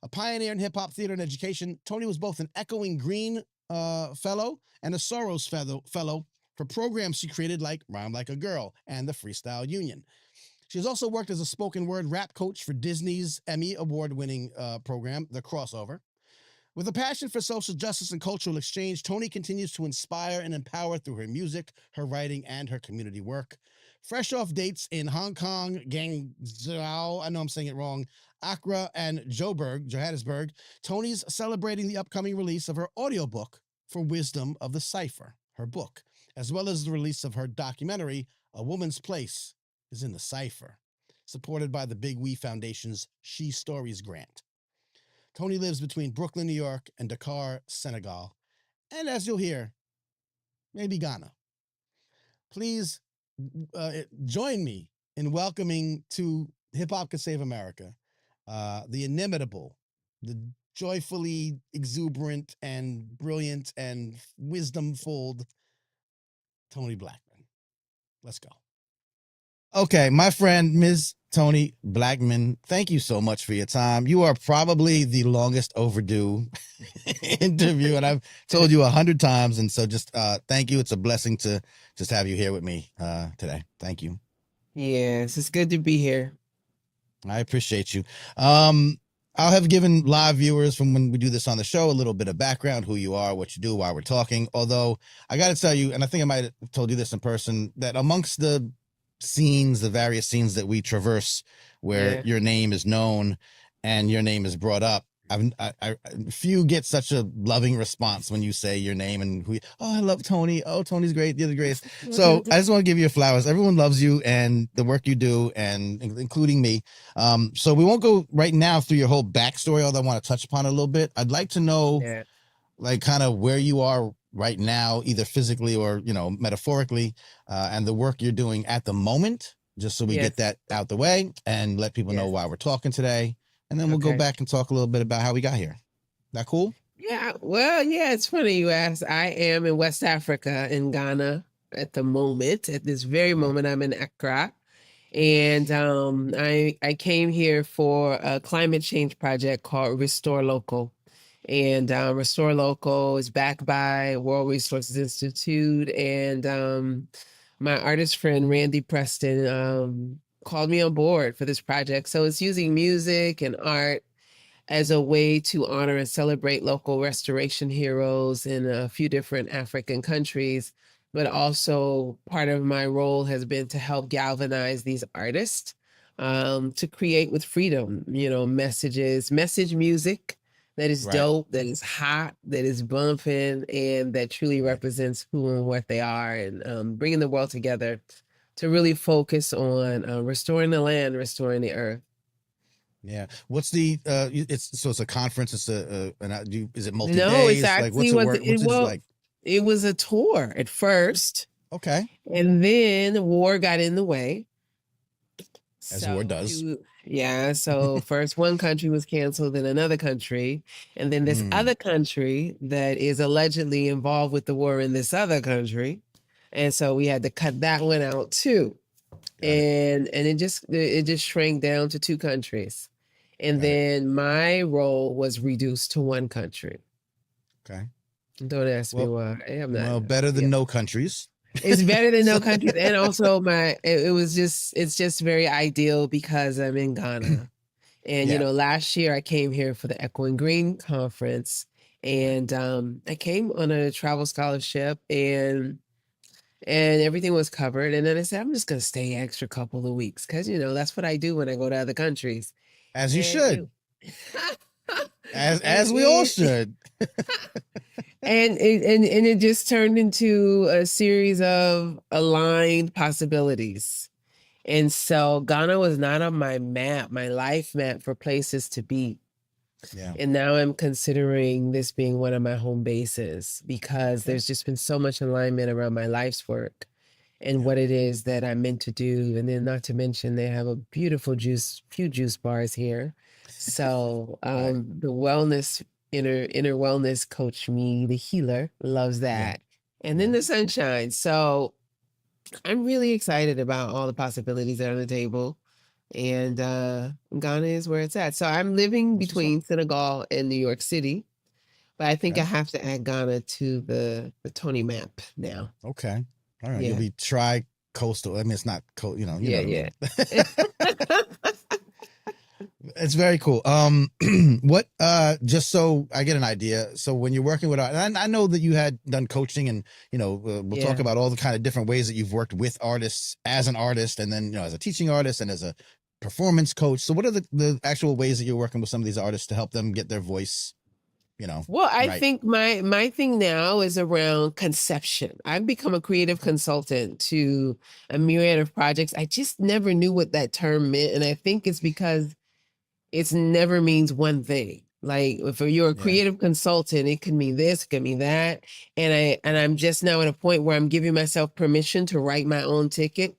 A pioneer in hip-hop theater and education, Toni was both an Echoing Green Fellow and a Soros Fellow for programs she created like Rhyme Like a Girl and the Freestyle Union. She has also worked as a spoken word rap coach for Disney's Emmy award-winning program, The Crossover. With a passion for social justice and cultural exchange, Toni continues to inspire and empower through her music, her writing, and her community work. Fresh off dates in Hong Kong, Guangzhou, I know I'm saying it wrong, Accra and Joburg, Johannesburg, Toni's celebrating the upcoming release of her audiobook for Wisdom of the Cypher, her book, as well as the release of her documentary, A Woman's Place is in the Cypher, supported by the Big We Foundation's SheStories grant. Toni lives between Brooklyn, New York, and Dakar, Senegal, and as you'll hear, maybe Ghana. Please join me in welcoming to Hip Hop Could Save America the inimitable, the joyfully exuberant and brilliant and wisdom-filled Toni Blackman. Let's go. Okay, my friend, Ms. Toni Blackman, thank you so much for your time. You are probably the longest overdue interview, and I've told you 100 times, and so just thank you. It's a blessing to just have you here with me today. Thank you. Yes, it's good to be here. I appreciate you. I'll have given live viewers from when we do this on the show a little bit of background, who you are, what you do, why we're talking. Although I got to tell you, and I think I might have told you this in person, that amongst the scenes, the various scenes that we traverse where your name is known and your name is brought up, few get such a loving response when you say your name and I love Toni. Oh, Toni's great. You're the greatest. So I just want to give you your flowers. Everyone loves you and the work you do, and including me. So we won't go right now through your whole backstory, although I want to touch upon it a little bit. I'd like to know like kind of where you are right now, either physically or, metaphorically, and the work you're doing at the moment, just so we get that out the way and let people know why we're talking today. And then we'll go back and talk a little bit about how we got here. That cool? Yeah. Well, yeah, it's funny you asked. I am in West Africa, in Ghana at the moment. At this very moment, I'm in Accra. And I came here for a climate change project called Restore Local. And Restore Local is backed by World Resources Institute. And my artist friend, Randy Preston, called me on board for this project. So it's using music and art as a way to honor and celebrate local restoration heroes in a few different African countries. But also part of my role has been to help galvanize these artists to create with freedom, message music that is dope, that is hot, that is bumping, and that truly represents who and what they are, and bringing the world together to really focus on restoring the land, restoring the earth. Yeah. What's the it's a conference? It's is it multi-days? No, it's actually it was a tour at first. Okay. And then war got in the way. As war does. So first one country was canceled, then another country, and then this other country that is allegedly involved with the war in this other country. And so we had to cut that one out too. And it just shrank down to 2 countries. And then my role was reduced to 1 country. Okay. Don't ask me why. I'm not. Well, better than no countries. It's better than no countries. And also it's just very ideal because I'm in Ghana. And last year I came here for the Echo and Green conference, and I came on a travel scholarship, and everything was covered. And then I said, I'm just going to stay an extra couple of weeks because, that's what I do when I go to other countries. As you should. As we all should. And it just turned into a series of aligned possibilities. And so Ghana was not on my map, my life map for places to be. Yeah. And now I'm considering this being one of my home bases because there's just been so much alignment around my life's work and what it is that I'm meant to do. And then not to mention they have a beautiful few juice bars here. So the wellness, inner wellness coach, me, the healer, loves that. And then the sunshine. So I'm really excited about all the possibilities that are on the table. And Ghana is where it's at. So I'm living between Senegal and New York City, but I think I have to add Ghana to the Toni map now. Okay. All right. You'll be tri-coastal. I mean, it's not coast, Yeah. It's very cool. What, just so I get an idea. So when you're working with, and I know that you had done coaching and, we'll talk about all the kind of different ways that you've worked with artists as an artist, and then, as a teaching artist and as a performance coach. So what are the actual ways that you're working with some of these artists to help them get their voice, Well, I think my thing now is around conception. I've become a creative consultant to a myriad of projects. I just never knew what that term meant. And I think it's because it never means one thing. Like if you're a creative consultant, it can mean this, it can mean that. And I'm just now at a point where I'm giving myself permission to write my own ticket,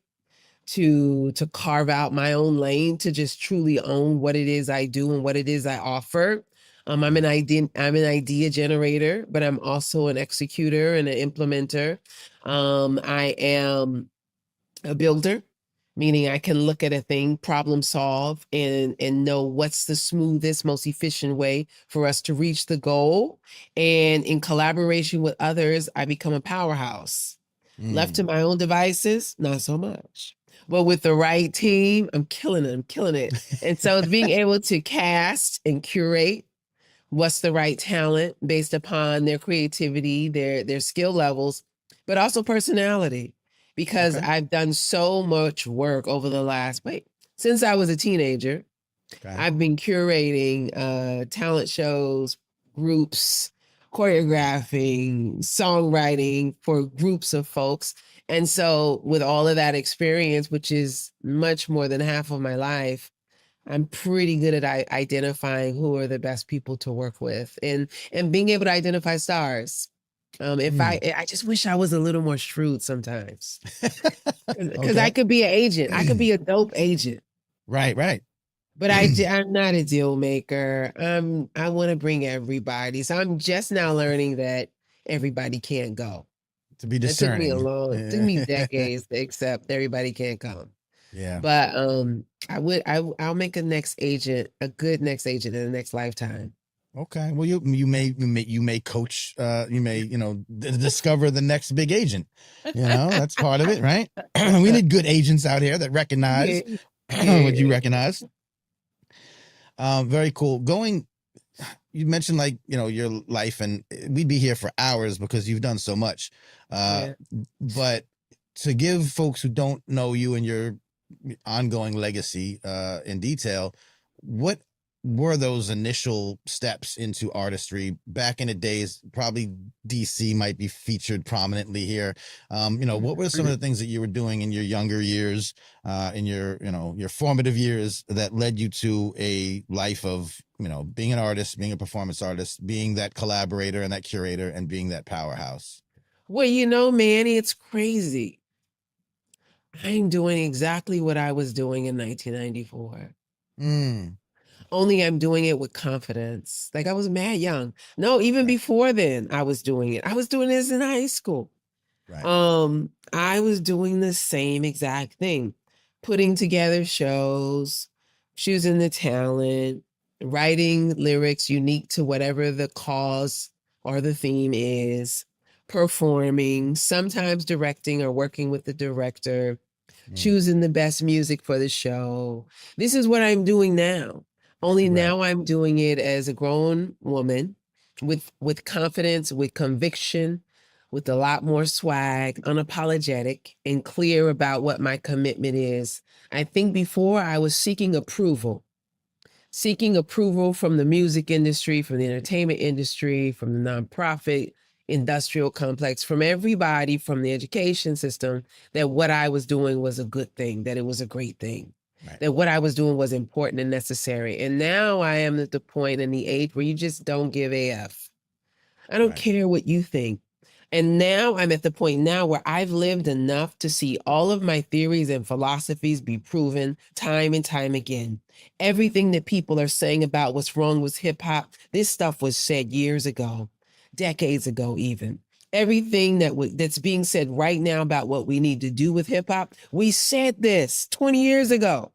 to carve out my own lane, to just truly own what it is I do and what it is I offer. I'm an idea generator, but I'm also an executor and an implementer. I am a builder, meaning I can look at a thing, problem solve, and know what's the smoothest, most efficient way for us to reach the goal. And in collaboration with others, I become a powerhouse. Left to my own devices, not so much. But with the right team, I'm killing it. I'm killing it. And so it's being able to cast and curate what's the right talent based upon their creativity, their skill levels, but also personality. Because Okay. I've done so much work over the last, since I was a teenager, Okay. I've been curating talent shows, groups, choreographing, songwriting for groups of folks. And so with all of that experience, which is much more than half of my life, I'm pretty good at identifying who are the best people to work with and being able to identify stars. If I just wish I was a little more shrewd sometimes, because I Okay. could be an agent. I could be a dope agent, Right. but I'm not a deal maker. I want to bring everybody. So I'm just now learning that everybody can't go. To be It took me discerning. it took me decades to accept everybody can't come. Yeah. But I'll make a good next agent in the next lifetime. Okay. Well, you may coach. You may discover the next big agent. That's part of it, right? We need good agents out here that recognize what you recognize. Very cool. You mentioned your life, and we'd be here for hours because you've done so much. But to give folks who don't know you and your ongoing legacy in detail, what were those initial steps into artistry back in the days? Probably DC might be featured prominently here. What were some of the things that you were doing in your younger years, in your formative years, that led you to a life of being an artist, being a performance artist, being that collaborator and that curator, and being that powerhouse? Well, Manny, it's crazy. I'm doing exactly what I was doing in 1994. Only I'm doing it with confidence. Like I was mad young. No, even before then, I was doing it. I was doing this in high school. Right. I was doing the same exact thing, putting together shows, choosing the talent, writing lyrics unique to whatever the cause or the theme is, performing, sometimes directing or working with the director, choosing the best music for the show. This is what I'm doing now. Only now I'm doing it as a grown woman with confidence, with conviction, with a lot more swag, unapologetic, and clear about what my commitment is. I think before I was seeking approval from the music industry, from the entertainment industry, from the nonprofit industrial complex, from everybody, from the education system, that what I was doing was a good thing, that it was a great thing, that what I was doing was important and necessary. And now I am at the point in the age where you just don't give a F. I don't care what you think. And now I'm at the point now where I've lived enough to see all of my theories and philosophies be proven time and time again. Everything that people are saying about what's wrong with hip hop, this stuff was said years ago, decades ago even. Everything that's being said right now about what we need to do with hip hop, we said this 20 years ago.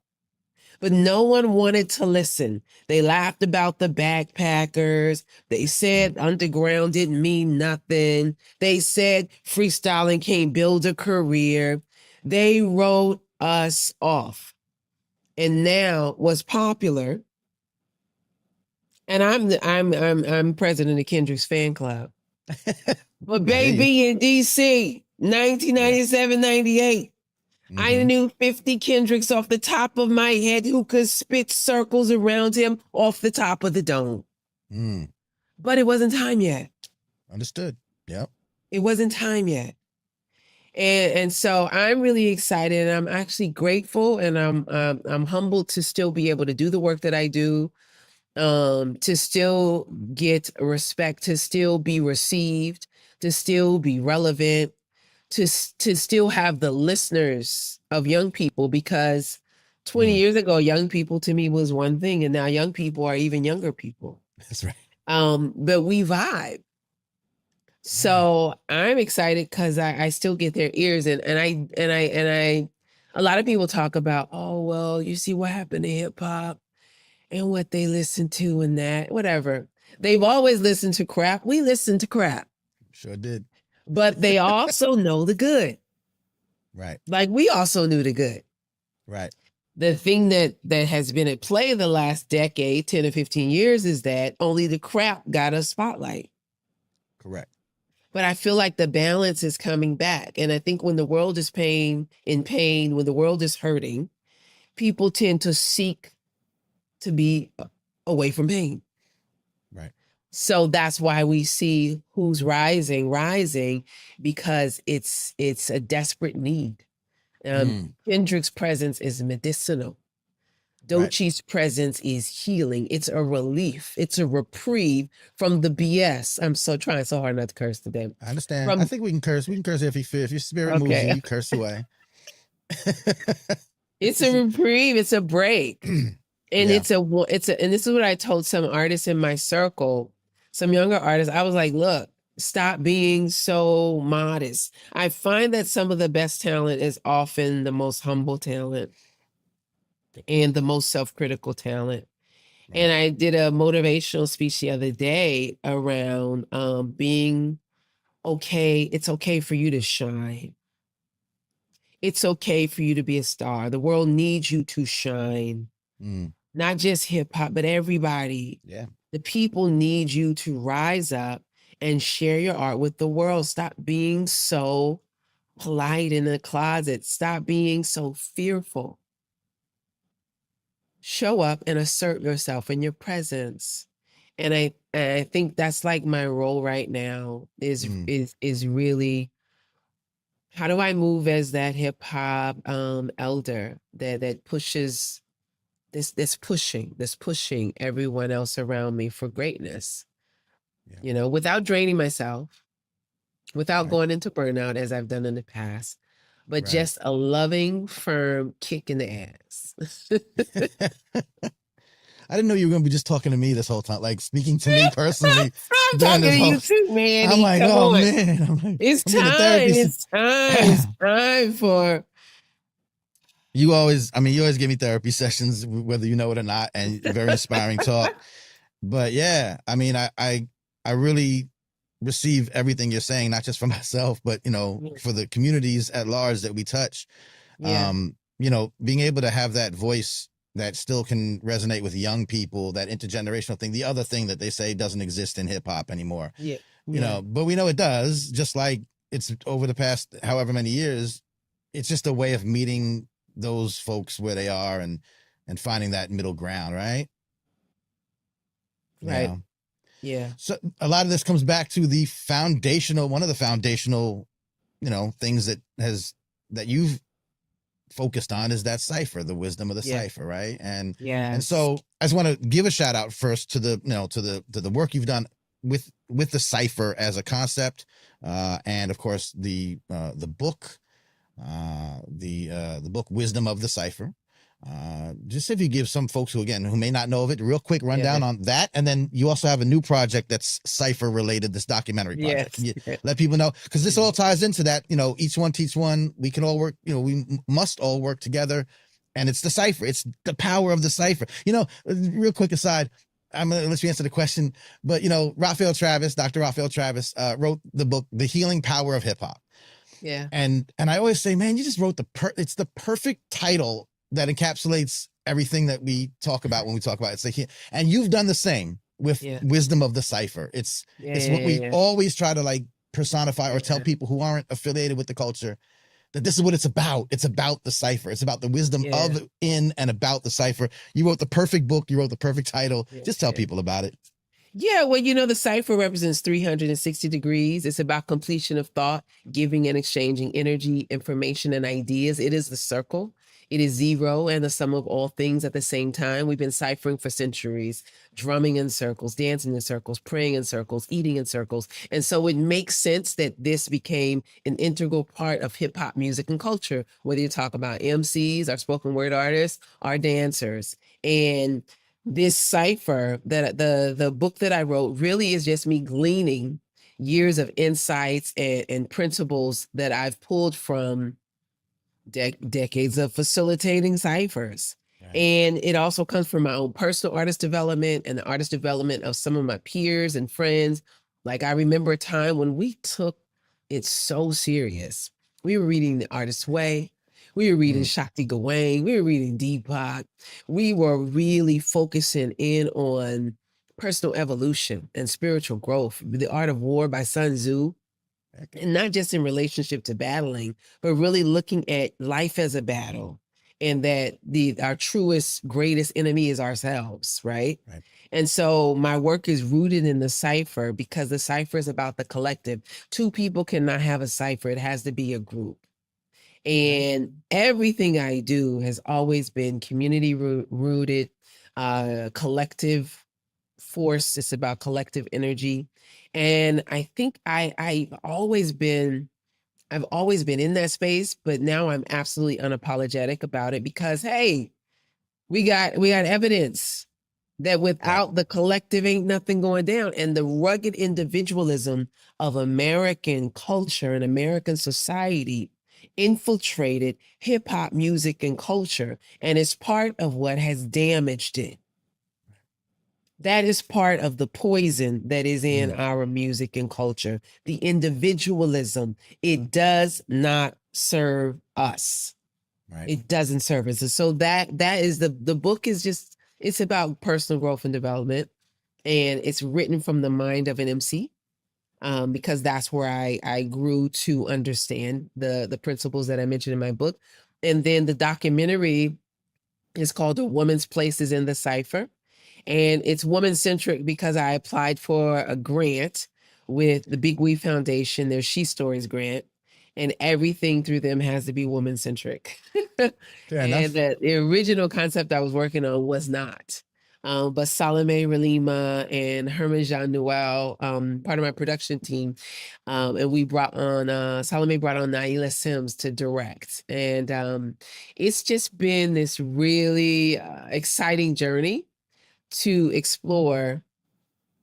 But no one wanted to listen. They laughed about the backpackers. They said underground didn't mean nothing. They said freestyling can't build a career. They wrote us off. And now what's popular, and I'm president of Kendrick's fan club. But baby in DC, 1997, 98. I knew 50 Kendricks off the top of my head who could spit circles around him off the top of the dome. But it wasn't time yet. Understood. Yep. It wasn't time yet. And so I'm really excited. I'm actually grateful, and I'm humbled to still be able to do the work that I do, to still get respect, to still be received, to still be relevant, to still have the listeners of young people, because 20 years ago, young people to me was one thing, and now young people are even younger people. That's right. But we vibe. So I'm excited because I still get their ears, and I a lot of people talk about, oh well, you see what happened to hip hop and what they listen to and that, whatever. They've always listened to crap. We listen to crap. Sure did. But they also know the good. Right. Like we also knew the good. Right. The thing that has been at play the last decade, 10 or 15 years, is that only the crap got a spotlight. Correct. But I feel like the balance is coming back. And I think when the world is in pain, when the world is hurting, people tend to seek to be away from pain. Right. So that's why we see who's rising, because it's a desperate need. Kendrick's presence is medicinal. Dochi's presence is healing. It's a relief. It's a reprieve from the BS. I'm trying so hard not to curse today. I understand. I think we can curse. We can curse if you feel. If your spirit moves you, you curse away. It's a reprieve. It's a break. And and this is what I told some artists in my circle, some younger artists. I was like, look, stop being so modest. I find that some of the best talent is often the most humble talent and the most self-critical talent. Right. And I did a motivational speech the other day around being okay. It's okay for you to shine. It's okay for you to be a star. The world needs you to shine. Not just hip hop, but everybody. Yeah. The people need you to rise up and share your art with the world. Stop being so polite in the closet. Stop being so fearful. Show up and assert yourself in your presence. And I think that's like my role right now is really, how do I move as that hip hop elder that pushes this pushing everyone else around me for greatness, without draining myself, without going into burnout as I've done in the past, but just a loving, firm kick in the ass. I didn't know you were going to be just talking to me this whole time, like speaking to me personally. I'm talking to you too, man. I'm like, oh man. I'm like, it's time for... You always give me therapy sessions, whether you know it or not, and very inspiring talk. But yeah, I mean, I really receive everything you're saying, not just for myself, but, for the communities at large that we touch. Yeah. Being able to have that voice that still can resonate with young people, that intergenerational thing, the other thing that they say doesn't exist in hip hop anymore. Yeah. But we know it does, just like it's over the past however many years. It's just a way of meeting those folks where they are and finding that middle ground, right? Right. Yeah. So a lot of this comes back to one of the foundational, things that you've focused on is that cipher, the wisdom of the cipher, right? And so I just want to give a shout out first to the work you've done with the cipher as a concept, and of course the book. The book Wisdom of the Cypher. Just if you give some folks who may not know of it, a real quick rundown on that. And then you also have a new project that's Cypher related, this documentary project. Yes. Let people know, because this all ties into that, each one teach one. We can all work, we must all work together. And it's the cipher. It's the power of the cipher. Real quick aside, I'm going to let you answer the question, but Dr. Raphael Travis wrote the book, The Healing Power of Hip Hop. Yeah. And I always say, man, you just wrote it's the perfect title that encapsulates everything that we talk about when we talk about it. It's like, and you've done the same with Wisdom of the Cipher. It's what we always try to like personify or tell people who aren't affiliated with the culture that this is what it's about. It's about the cipher. It's about the wisdom of, in, and about the cipher. You wrote the perfect book. You wrote the perfect title. Just tell people about it. Yeah, well, the cipher represents 360 degrees. It's about completion of thought, giving and exchanging energy, information, and ideas. It is the circle. It is zero and the sum of all things at the same time. We've been ciphering for centuries, drumming in circles, dancing in circles, praying in circles, eating in circles. And so it makes sense that this became an integral part of hip hop music and culture, whether you talk about MCs, our spoken word artists, our dancers. And this cipher, that the book that I wrote, really is just me gleaning years of insights and principles that I've pulled from decades of facilitating ciphers. Right. And it also comes from my own personal artist development and the artist development of some of my peers and friends. Like, I remember a time when we took it so serious. We were reading The Artist's Way. We were reading Shakti Gawain. We were reading Deepak. We were really focusing in on personal evolution and spiritual growth. The Art of War by Sun Tzu. And not just in relationship to battling, but really looking at life as a battle, and that our truest, greatest enemy is ourselves, right? Right. And so my work is rooted in the cipher, because the cipher is about the collective. Two people cannot have a cipher. It has to be a group. And everything I do has always been community rooted, collective force. It's about collective energy. And I think I've always been in that space, but now I'm absolutely unapologetic about it, because hey, we got evidence that without the collective ain't nothing going down. And the rugged individualism of American culture and American society infiltrated hip hop music and culture, and it's part of what has damaged it. That is part of the poison that is in our music and culture. The individualism, it does not serve us. Right. It doesn't serve us. And so that is the book is just, it's about personal growth and development. And it's written from the mind of an MC, because that's where I grew to understand the principles that I mentioned in my book. And then the documentary is called A Woman's Place is in the Cipher. And it's woman-centric because I applied for a grant with the Big We Foundation, their SheStories grant, and everything through them has to be woman-centric. And the original concept I was working on was not. But Salome Relima and Herman Jean Noel, part of my production team, and we brought on, Salome brought on Naila Sims to direct. And it's just been this really exciting journey to explore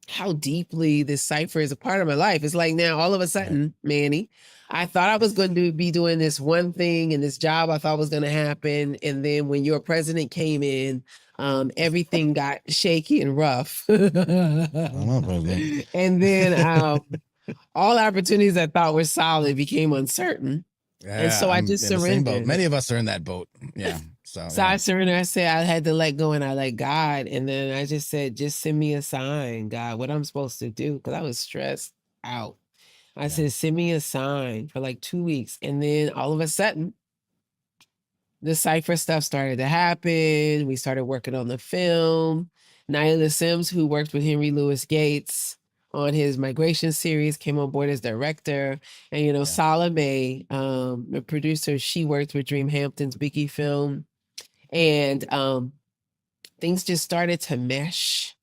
how deeply this cipher is a part of my life. It's like now all of a sudden, Manny, I thought I was going to be doing this one thing and this job I thought was going to happen. And then when your president came in, everything got shaky and rough. And then all opportunities I thought were solid became uncertain. And so I just surrendered. Many of us are in that boat. Yeah. So I surrendered. I said I had to let go, and I let God. And then I just said, just send me a sign, God, what I'm supposed to do. Because I was stressed out. I said, send me a sign for like 2 weeks. And then all of a sudden, the cipher stuff started to happen. We started working on the film. Naila Sims, who worked with Henry Louis Gates on his migration series, came on board as director. And, Salome, the producer, she worked with Dream Hampton's Biggie film. And things just started to mesh.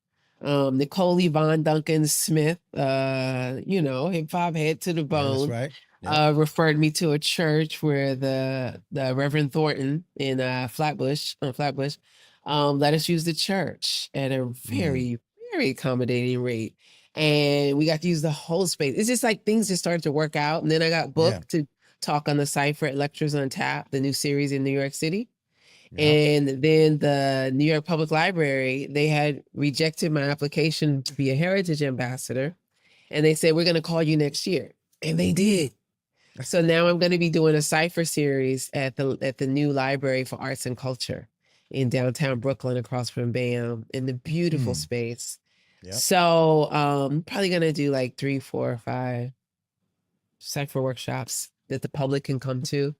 Nicole Yvonne Duncan Smith, hip hop head to the bone, that's right. referred me to a church where the Reverend Thornton in Flatbush, let us use the church at a very, very accommodating rate. And we got to use the whole space. It's just like things just started to work out. And then I got booked to talk on the Cypher at Lectures on Tap, the new series in New York City. And then the New York Public Library, they had rejected my application to be a heritage ambassador. And they said, we're going to call you next year. And they did. So now I'm going to be doing a Cypher series at the new Library for Arts and Culture in downtown Brooklyn, across from BAM, in the beautiful space. So probably going to do like 3, 4, 5 Cypher workshops that the public can come to.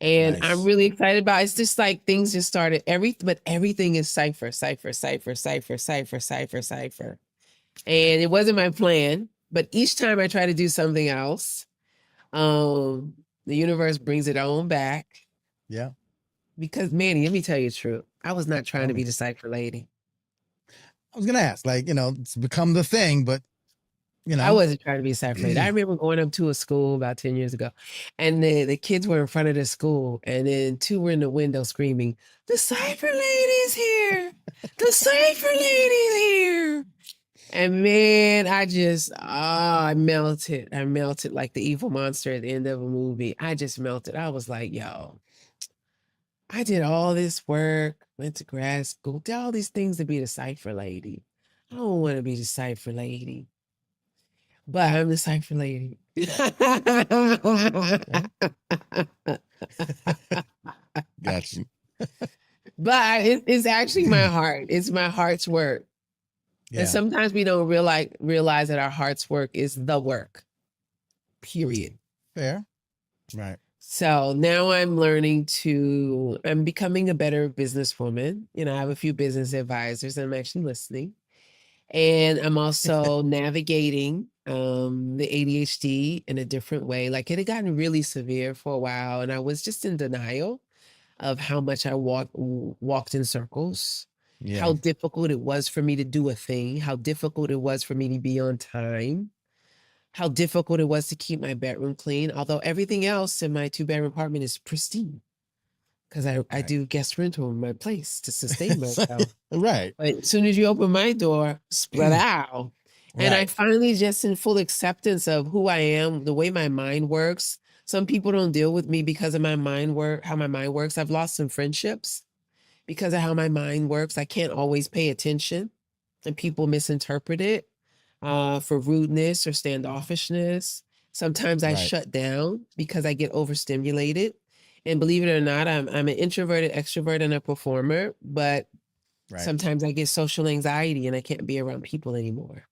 And I'm really excited about it. It's just like things just started. But everything is cipher. And it wasn't my plan, but each time I try to do something else, the universe brings it on back. Yeah. Because Manny, let me tell you the truth. I was not trying to be the cipher lady. I was gonna ask, it's become the thing, but I wasn't trying to be a cipher lady. I remember going up to a school about 10 years ago, and the kids were in front of the school, and then 2 were in the window screaming, "The cipher lady is here!" The Cypher lady's here. And man, I melted. I melted like the evil monster at the end of a movie. I just melted. I was like, yo, I did all this work, went to grad school, did all these things to be the Cypher lady. I don't want to be the Cypher lady, but I'm the Cypher lady. Gotcha. But it's actually my heart. It's my heart's work. Yeah. And sometimes we don't realize that our heart's work is the work. Period. Fair. Right. So now I'm becoming a better businesswoman. You know, I have a few business advisors and I'm actually listening. And I'm also navigating the ADHD in a different way. Like it had gotten really severe for a while and I was just in denial of how much I walked in circles, how difficult it was for me to do a thing, how difficult it was for me to be on time, how difficult it was to keep my bedroom clean, although everything else in my 2-bedroom apartment is pristine because I do guest rental in my place to sustain myself. Right. But as soon as you open my door, spread out. And I finally just in full acceptance of who I am, the way my mind works. Some people don't deal with me because of how my mind works. I've lost some friendships because of how my mind works. I can't always pay attention and people misinterpret it for rudeness or standoffishness. Sometimes I shut down because I get overstimulated. And believe it or not, I'm an introverted extrovert and a performer, but sometimes I get social anxiety and I can't be around people anymore.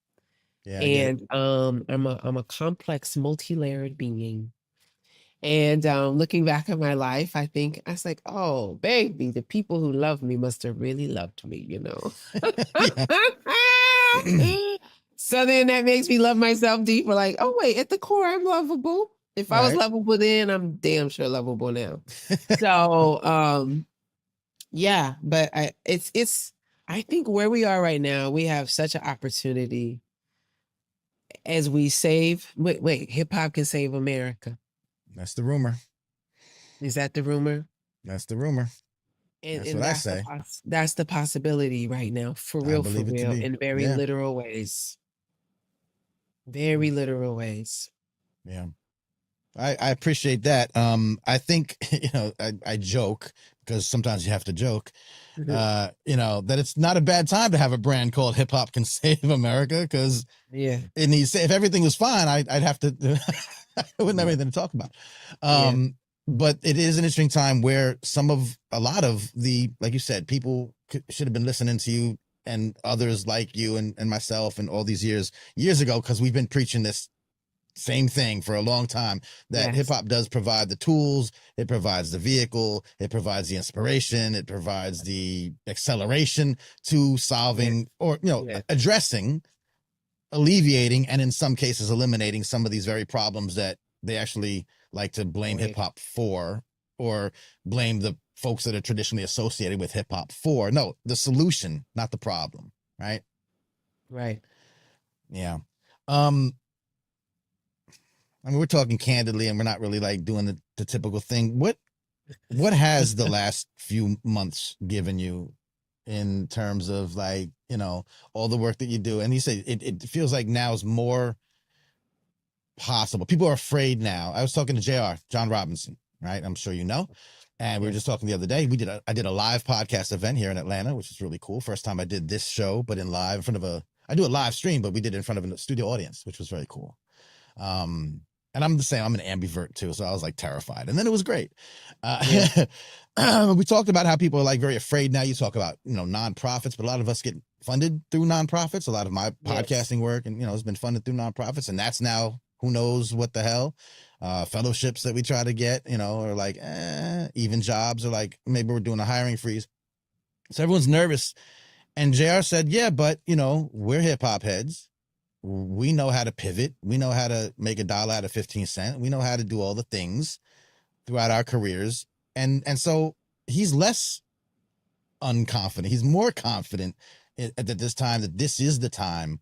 Yeah. And I'm a complex, multi-layered being. And looking back at my life, I think I was like, oh, baby, the people who love me must have really loved me, you know? So then that makes me love myself deeper. Like, oh, wait, at the core, I'm lovable. If I was lovable then, I'm damn sure lovable now. So, yeah, but I think where we are right now, we have such an opportunity as we wait, hip hop can save America. That's the rumor. Is that the rumor? That's the rumor. And that's what I say. That's the possibility right now, for real, in very literal ways. Very literal ways. Yeah. I appreciate that. I think, I joke because sometimes you have to joke, that it's not a bad time to have a brand called Hip Hop Can Save America because if everything was fine, I'd have to, I wouldn't have anything to talk about. But it is an interesting time where a lot of the, like you said, people should have been listening to you and others like you and myself and all these years ago, because we've been preaching this same thing for a long time, that hip hop does provide the tools, it provides the vehicle, it provides the inspiration, it provides the acceleration to solving or, addressing, alleviating, and in some cases eliminating some of these very problems that they actually like to blame hip hop for, or blame the folks that are traditionally associated with hip hop for. No, the solution, not the problem. Right. Right. Yeah. I mean, we're talking candidly and we're not really like doing the typical thing. What has the last few months given you in terms of like, all the work that you do? And you say it feels like now is more possible. People are afraid now. I was talking to JR, John Robinson, right? I'm sure you know. And we were just talking the other day. I did a live podcast event here in Atlanta, which is really cool. First time I did this show, but in live in front of I do a live stream, but we did it in front of a studio audience, which was very cool. And I'm the same. I'm an ambivert too, so I was like terrified. And then it was great. We talked about how people are like very afraid now. You talk about nonprofits, but a lot of us get funded through nonprofits. A lot of my podcasting work, and has been funded through nonprofits, and that's now who knows what the hell. Fellowships that we try to get, are like even jobs, or like maybe we're doing a hiring freeze. So everyone's nervous. And JR said, yeah, but we're hip hop heads. We know how to pivot. We know how to make $1 out of 15 cents. We know how to do all the things throughout our careers. And so he's less unconfident. He's more confident at this time that this is the time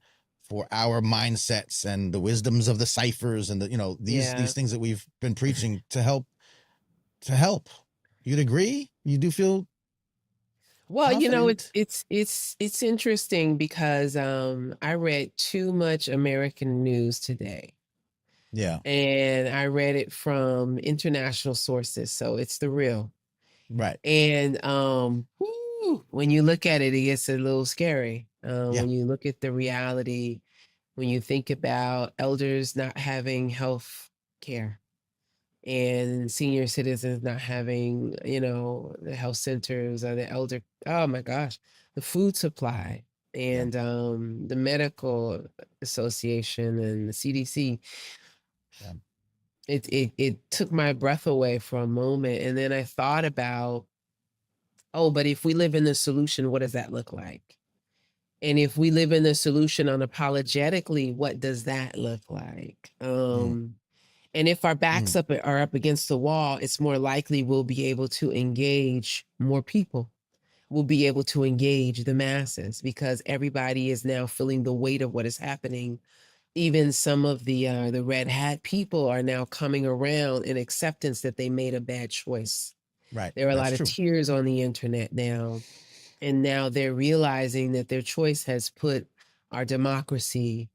for our mindsets and the wisdoms of the ciphers and these things that we've been preaching to help. You'd agree? You do feel? Well, confident. it's interesting because I read too much American news today. Yeah. And I read it from international sources, so it's the real. Right. And when you look at it, it gets a little scary. Yeah. When you look at the reality, when you think about elders not having health care and senior citizens not having, the health centers or the elder, oh my gosh, the food supply and the medical association and the CDC. Yeah. It took my breath away for a moment. And then I thought about, oh, but if we live in the solution, what does that look like? And if we live in the solution unapologetically, what does that look like? And if our backs are up against the wall, it's more likely we'll be able to engage more people. We'll be able to engage the masses because everybody is now feeling the weight of what is happening. Even some of the red hat people are now coming around in acceptance that they made a bad choice. Right. There are a That's lot of true. tears on the internet now. And now they're realizing that their choice has put our democracy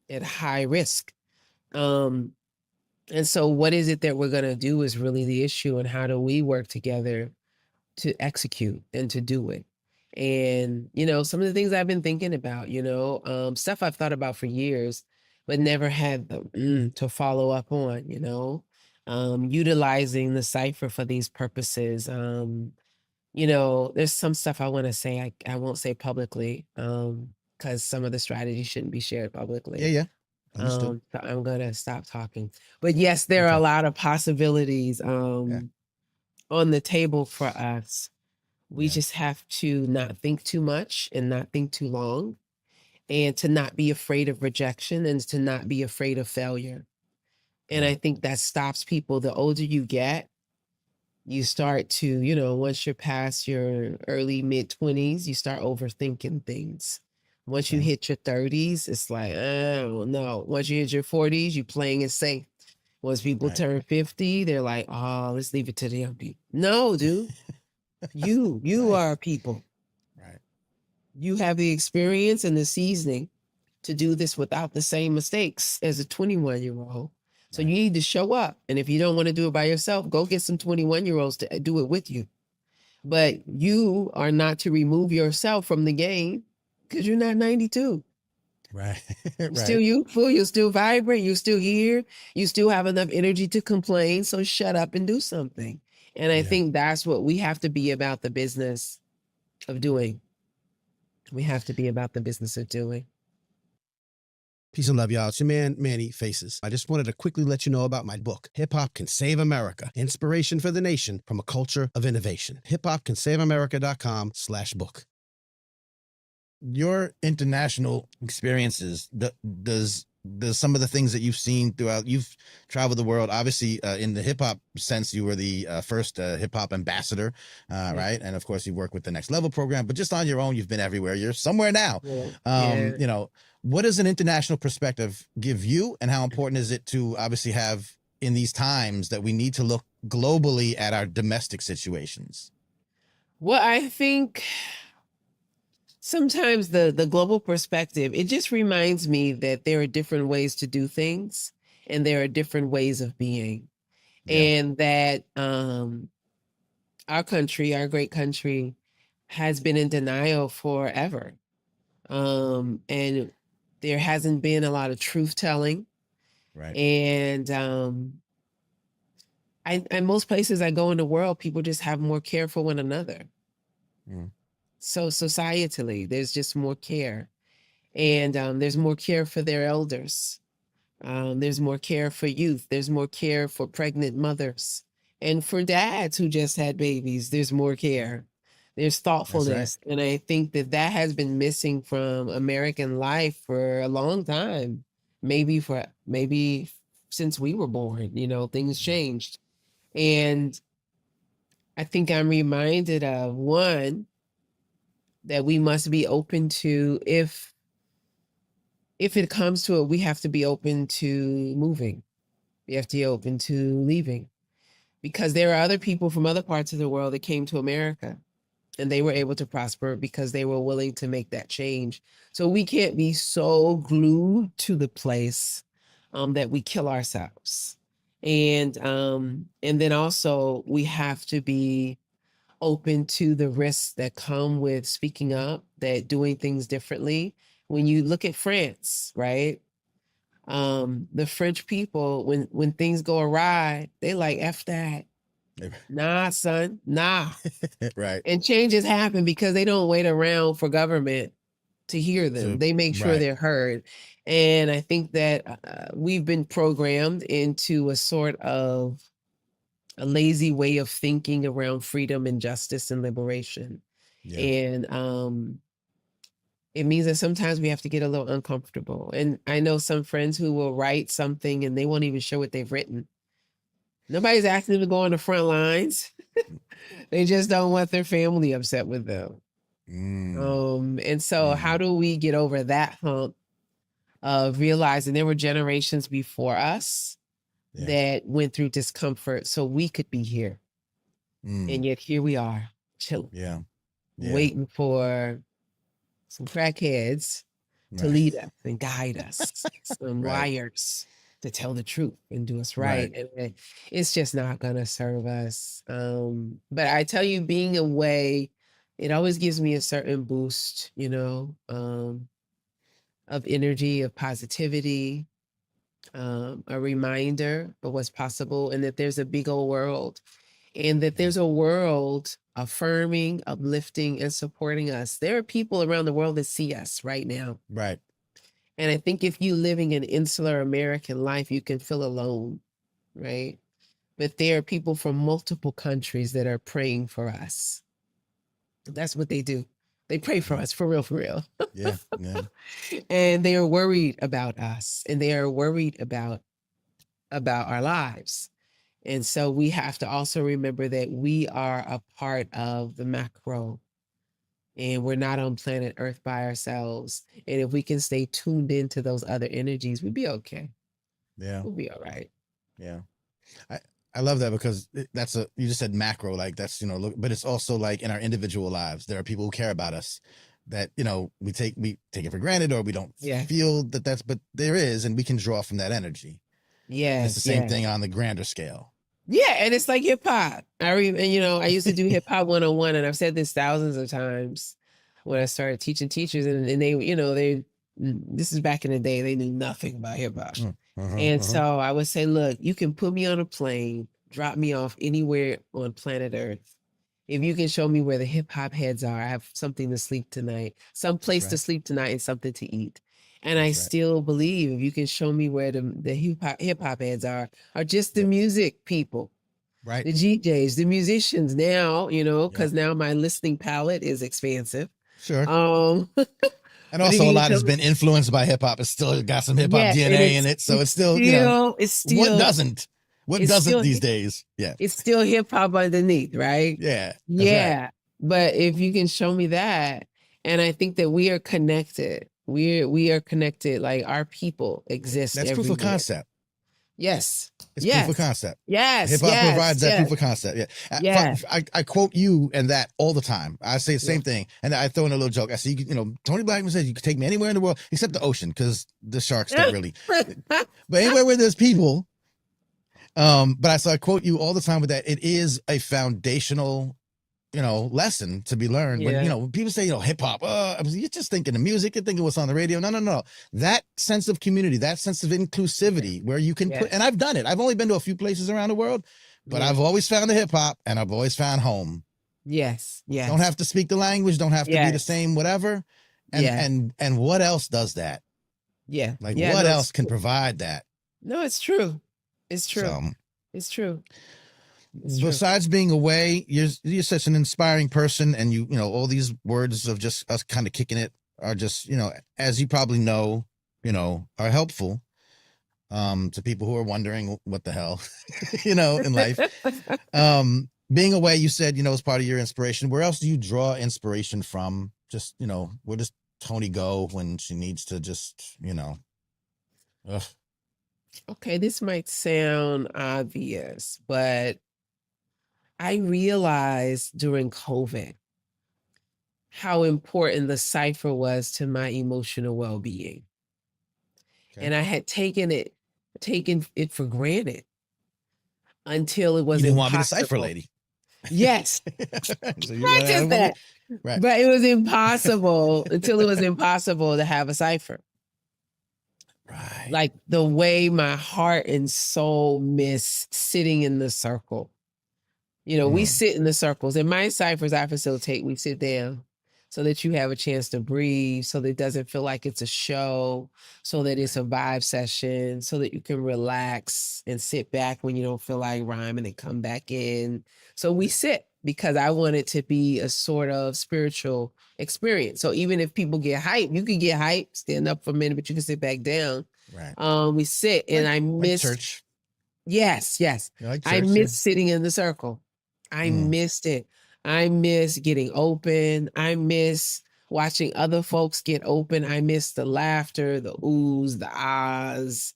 at high risk. And so what is it that we're going to do is really the issue, and how do we work together to execute and to do it? And, some of the things I've been thinking about, stuff I've thought about for years, but never had to follow up on, utilizing the Cypher for these purposes. There's some stuff I want to say, I won't say publicly, because some of the strategies shouldn't be shared publicly. Yeah. Understood. So I'm gonna stop talking. But yes, there are a lot of possibilities on the table for us. We just have to not think too much and not think too long, and to not be afraid of rejection and to not be afraid of failure. And I think that stops people. The older you get, you start to, once you're past your early mid-20s, you start overthinking things. Once you hit your 30s, it's like, oh no. Once you hit your 40s, you're playing it safe. Once people turn 50, they're like, oh, let's leave it to the young people. No, dude. You are people. Right. You have the experience and the seasoning to do this without the same mistakes as a 21-year-old. So you need to show up. And if you don't want to do it by yourself, go get some 21-year-olds to do it with you. But you are not to remove yourself from the game because you're not 92. Right. You're still youthful. You're still vibrant. You're still here. You still have enough energy to complain. So shut up and do something. And I think that's what we have to be about the business of doing. We have to be about the business of doing. Peace and love, y'all. It's your man, Manny Faces. I just wanted to quickly let you know about my book, Hip Hop Can Save America, Inspiration for the Nation from a Culture of Innovation. hiphopcansaveamerica.com/book. Your international experiences, does some of the things that you've seen throughout, you've traveled the world, obviously in the hip hop sense, you were the first hip hop ambassador, right? And of course you work with the Next Level program, but just on your own, you've been everywhere. You're somewhere now. What does an international perspective give you, and how important is it to obviously have in these times that we need to look globally at our domestic situations? Well, I think sometimes the global perspective, it just reminds me that there are different ways to do things and there are different ways of being. And that our country, our great country, has been in denial forever. And there hasn't been a lot of truth telling. Right. And in most places I go in the world, people just have more care for one another. So societally, there's just more care. And there's more care for their elders. There's more care for youth. There's more care for pregnant mothers. And for dads who just had babies, there's more care. There's thoughtfulness. And I think that has been missing from American life for a long time. Maybe since we were born, things changed. And I think I'm reminded of one, that we must be open to, if it comes to it, we have to be open to moving. We have to be open to leaving, because there are other people from other parts of the world that came to America. and they were able to prosper because they were willing to make that change. So we can't be so glued to the place that we kill ourselves. And then also we have to be open to the risks that come with speaking up, that doing things differently. When you look at France, right? The French people, when things go awry, they like F that. Nah, son, nah. Right. And changes happen because they don't wait around for government to hear them. They make sure right. they're heard. And I think that we've been programmed into a sort of a lazy way of thinking around freedom and justice and liberation. Yeah. And it means that sometimes we have to get a little uncomfortable. And I know some friends who will write something and they won't even show what they've written. Nobody's asking them to go on the front lines. They just don't want their family upset with them. And so how do we get over that hump of realizing there were generations before us that went through discomfort so we could be here? And yet here we are, chilling. Yeah. Waiting for some crackheads to lead us and guide us, some liars to tell the truth and do us right. And it's just not gonna serve us. But I tell you, being away, it always gives me a certain boost, you know, of energy, of positivity, a reminder of what's possible, and that there's a big old world, and that there's a world affirming, uplifting, and supporting us. There are people around the world that see us right now. Right. And I think if you living an insular American life, you can feel alone, right? But there are people from multiple countries that are praying for us. That's what they do. They pray for us, for real, for real. Yeah. And they are worried about us, and they are worried about our lives. And so we have to also remember that we are a part of the macro, and we're not on planet Earth by ourselves. And if we can stay tuned into those other energies, we'd be okay. Yeah. We'll be all right. Yeah. I love that because you just said macro, like that's, look, but it's also like in our individual lives, there are people who care about us that, we take it for granted, or we don't feel but there is, and we can draw from that energy. Yeah. It's the same thing on the grander scale. Yeah. And it's like hip hop. I used to do hip hop 101, and I've said this thousands of times when I started teaching teachers, and they, this is back in the day, they knew nothing about hip hop. So I would say, look, you can put me on a plane, drop me off anywhere on planet Earth. If you can show me where the hip hop heads are, I have something to sleep tonight, some place to sleep tonight, and something to eat. And I still believe if you can show me where the hip hop heads are just the music people, right? The DJs, the musicians now, because now my listening palette is expansive. Sure. And also a lot has been influenced by hip hop. It's still got some hip hop DNA in it. So it's still, it's still, what doesn't these days? Yeah. It's still hip hop underneath, right? Yeah. Yeah. Right. But if you can show me that, and I think that we are connected, we are connected, like our people exist. That's proof of concept. Yes. It's proof of concept. Yes. Hip hop provides that proof of concept. Yeah. I quote you and that all the time. I say the same thing. And I throw in a little joke. I say, Toni Blackman says you can take me anywhere in the world except the ocean, because the sharks don't really. But anywhere where there's people. But I quote you all the time with that. It is a foundational, lesson to be learned. When people say, hip hop, you're just thinking of music, you're thinking what's on the radio. No. That sense of community, that sense of inclusivity where you can put, and I've done it. I've only been to a few places around the world, but I've always found the hip hop, and I've always found home. Yes. Don't have to speak the language, don't have to be the same, whatever. And what else does that? Yeah. Like what else can provide that? No, it's true. It's true. It's true. Besides being away, you're such an inspiring person, and you all these words of just us kind of kicking it are just, as you probably know, are helpful to people who are wondering what the hell, in life. Being away, you said, is part of your inspiration. Where else do you draw inspiration from? Just, where does Toni go when she needs to just, Okay, this might sound obvious, but I realized during COVID how important the cipher was to my emotional well-being. Okay. And I had taken it for granted until it You was didn't want to be the cipher impossible. lady. Yes, So not just that, Right. but it was impossible until it was impossible to have a cipher. Right. Like the way my heart and soul miss sitting in the circle. You know, we sit in the circles. In my ciphers I facilitate, we sit down so that you have a chance to breathe, so that it doesn't feel like it's a show, so that it's a vibe session, so that you can relax and sit back when you don't feel like rhyming and come back in. So we sit because I want it to be a sort of spiritual experience. So even if people get hype, you can get hype, stand up for a minute, but you can sit back down. Right. We sit, and I miss church. Yes. You like I church, miss sitting in the circle. I missed it. I miss getting open. I miss watching other folks get open. I miss the laughter, the oohs, the ahs,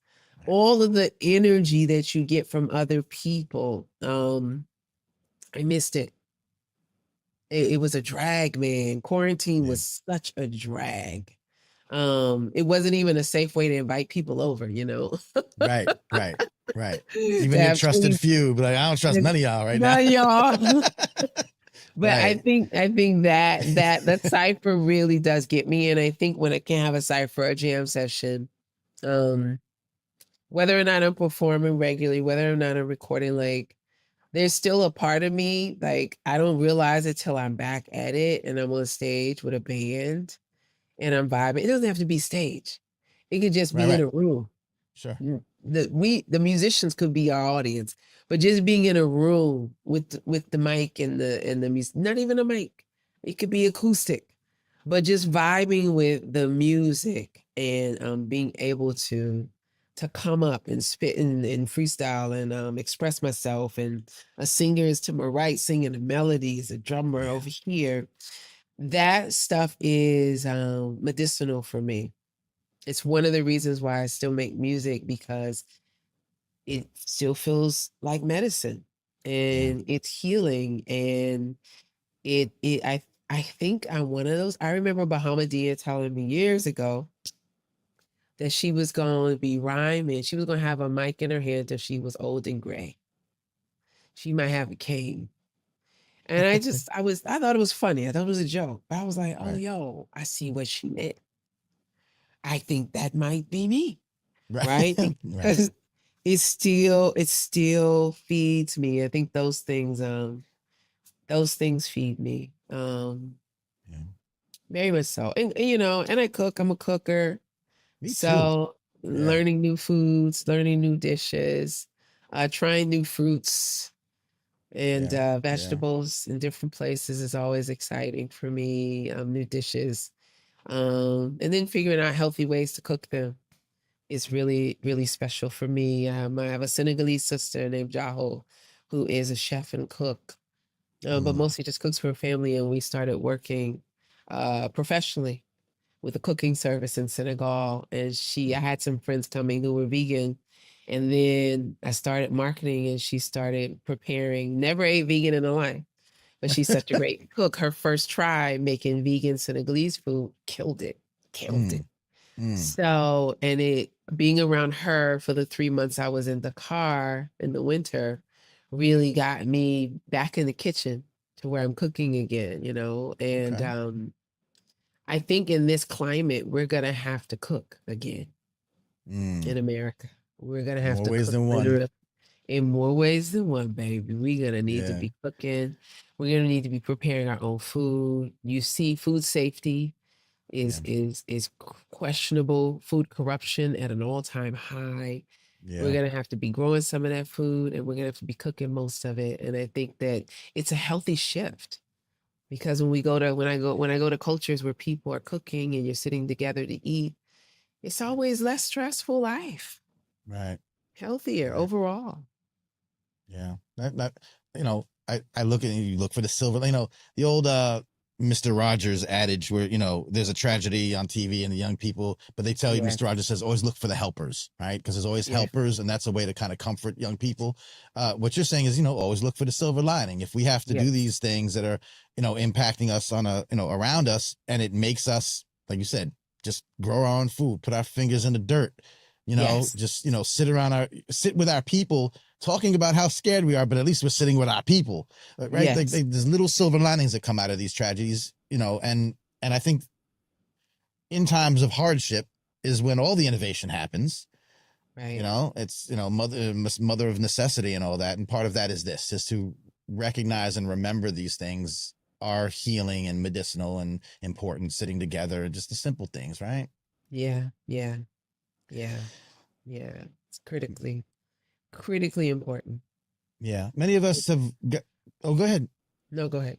all of the energy that you get from other people. I missed it. It was a drag, man. Quarantine was such a drag. It wasn't even a safe way to invite people over, you know. Right. Even To your have trusted 20 few, but like, I don't trust none of y'all right now. None of y'all. But I Right. think that cipher really does get me. And I think when I can have a cipher, a jam session, whether or not I'm performing regularly, whether or not I'm recording, like there's still a part of me, like I don't realize it till I'm back at it and I'm on stage with a band and I'm vibing. It doesn't have to be stage. It could just be in Right. a room. Sure. The musicians could be our audience, but just being in a room with the mic and the music, not even a mic, it could be acoustic, but just vibing with the music and being able to come up and spit and freestyle and express myself. And a singer is to my right singing the melodies, a drummer over here. That stuff is medicinal for me. It's one of the reasons why I still make music, because it still feels like medicine and it's healing. And I think I'm one of those. I remember Bahamadia telling me years ago that she was going to be rhyming. She was going to have a mic in her hand till she was old and gray. She might have a cane. And I thought it was funny. I thought it was a joke. But I was like, oh, yo, I see what she meant. I think that might be me. Right? Because it still feeds me. I think those things feed me. Very much so. And you know, and I cook. I'm a cooker. Me so too. learning new foods, learning new dishes, trying new fruits and vegetables in different places is always exciting for me. New dishes. And then figuring out healthy ways to cook them is really, really special for me. I have a Senegalese sister named Jaho, who is a chef and cook, but mostly just cooks for her family. And we started working professionally with a cooking service in Senegal. And I had some friends coming who were vegan. And then I started marketing and she started preparing. Never ate vegan in her life, but she's such a great cook. Her first try making vegan Senegalese food killed it. So, and it being around her for the 3 months I was in Dakar in the winter really got me back in the kitchen to where I'm cooking again, you know? And I think in this climate, we're gonna have to cook again in America. We're gonna have to ways cook than one. literally in more ways than one, baby. We're gonna need to be cooking. We're gonna need to be preparing our own food. You see, food safety is questionable. Food corruption at an all-time high. We're gonna have to be growing some of that food, and we're gonna have to be cooking most of it. And I think that it's a healthy shift, because when I go to cultures where people are cooking and you're sitting together to eat, it's always less stressful life. Right. Healthier overall. Yeah. That you know, I look at you look for the silver, you know, the old Mr. Rogers adage where, there's a tragedy on TV and the young people, but they tell you, Yes. Mr. Rogers says, always look for the helpers, right? Because there's always Yeah. helpers, and that's a way to kind of comfort young people. What you're saying is, always look for the silver lining. If we have to do Yes. these things that are, impacting us on around us, and it makes us, like you said, just grow our own food, put our fingers in the dirt, Yes. just, sit with our people talking about how scared we are, but at least we're sitting with our people, right? Yes. Like there's little silver linings that come out of these tragedies, and I think in times of hardship is when all the innovation happens. Right. It's, mother of necessity and all that. And part of that is this, is to recognize and remember these things are healing and medicinal and important, sitting together, just the simple things, right? Yeah. It's critically important. Yeah. Many of us have got, go ahead. No, go ahead.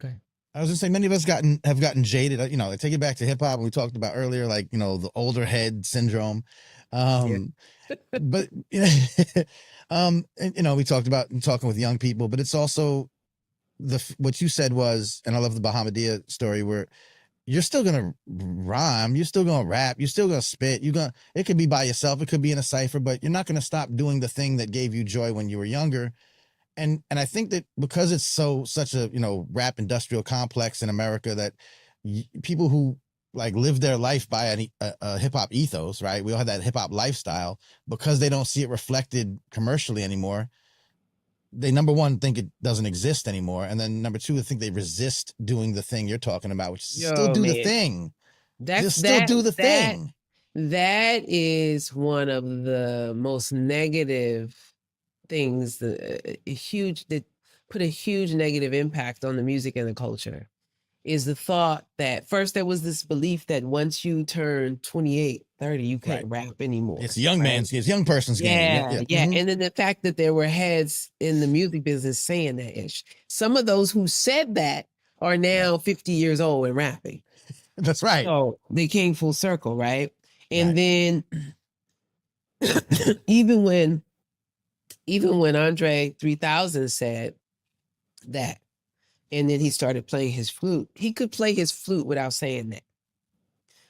I was gonna say many of us have gotten jaded. I take it back to hip hop. We talked about earlier, like, the older head syndrome. But and, we talked about talking with young people, but it's also what you said was, and I love the Bahamadia story, where you're still gonna rhyme, you're still gonna rap, you're still gonna spit. It could be by yourself, it could be in a cipher, but you're not gonna stop doing the thing that gave you joy when you were younger. And I think that because it's such a rap industrial complex in America, that people who like live their life by a hip hop ethos, right? We all have that hip hop lifestyle, because they don't see it reflected commercially anymore. They, number one, think it doesn't exist anymore, and then number two, I think they resist doing the thing you're talking about, which is still do the thing. Do the thing. That is one of the most negative things that put a huge negative impact on the music and the culture, is the thought that first there was this belief that once you turn 28, 30, you can't rap anymore. It's a young person's game. Yeah. And then the fact that there were heads in the music business saying that ish. Some of those who said that are now 50 years old and rapping. That's right. So they came full circle, right? And then even when Andre 3000 said that, and then he started playing his flute, he could play his flute without saying that.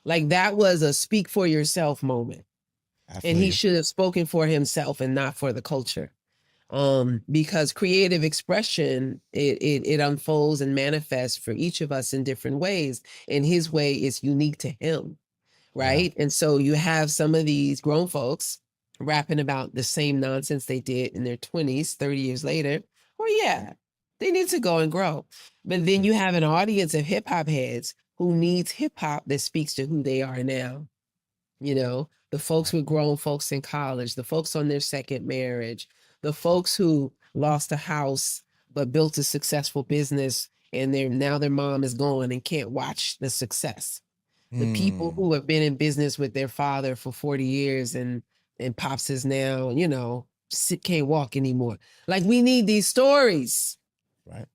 Like, that was a speak for yourself moment. And he should have spoken for himself and not for the culture. Because creative expression, it unfolds and manifests for each of us in different ways. And his way is unique to him, right? Yeah. And so you have some of these grown folks rapping about the same nonsense they did in their 20s, 30 years later. Well, yeah, they need to go and grow. But then you have an audience of hip hop heads who needs hip hop that speaks to who they are now. The folks with grown folks in college, the folks on their second marriage, the folks who lost a house but built a successful business, and now their mom is gone and can't watch the success. The people who have been in business with their father for 40 years and pops is now, can't walk anymore. Like, we need these stories. Right.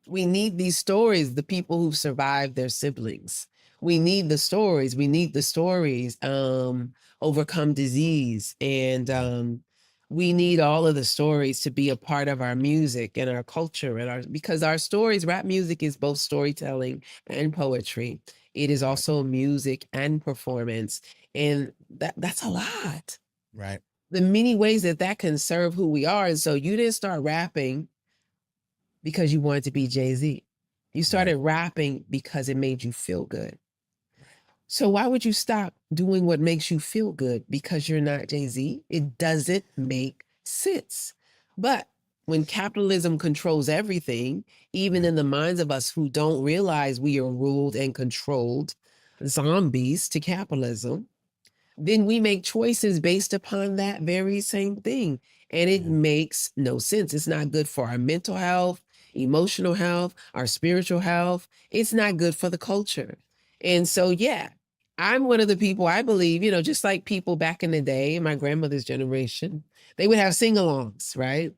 We need these stories, the people who've survived their siblings. We need the stories. Overcome disease. And we need all of the stories to be a part of our music and our culture, because our stories, rap music is both storytelling and poetry. It is also music and performance. And that's a lot. Right. The many ways that can serve who we are. And so you didn't start rapping because you wanted to be Jay-Z. You started rapping because it made you feel good. So why would you stop doing what makes you feel good because you're not Jay-Z? It doesn't make sense. But when capitalism controls everything, even in the minds of us who don't realize we are ruled and controlled zombies to capitalism, then we make choices based upon that very same thing. And it makes no sense. It's not good for our mental health, emotional health, our spiritual health. It's not good for the culture. And so, yeah, I'm one of the people, I believe, just like people back in the day, my grandmother's generation, they would have sing-alongs, right?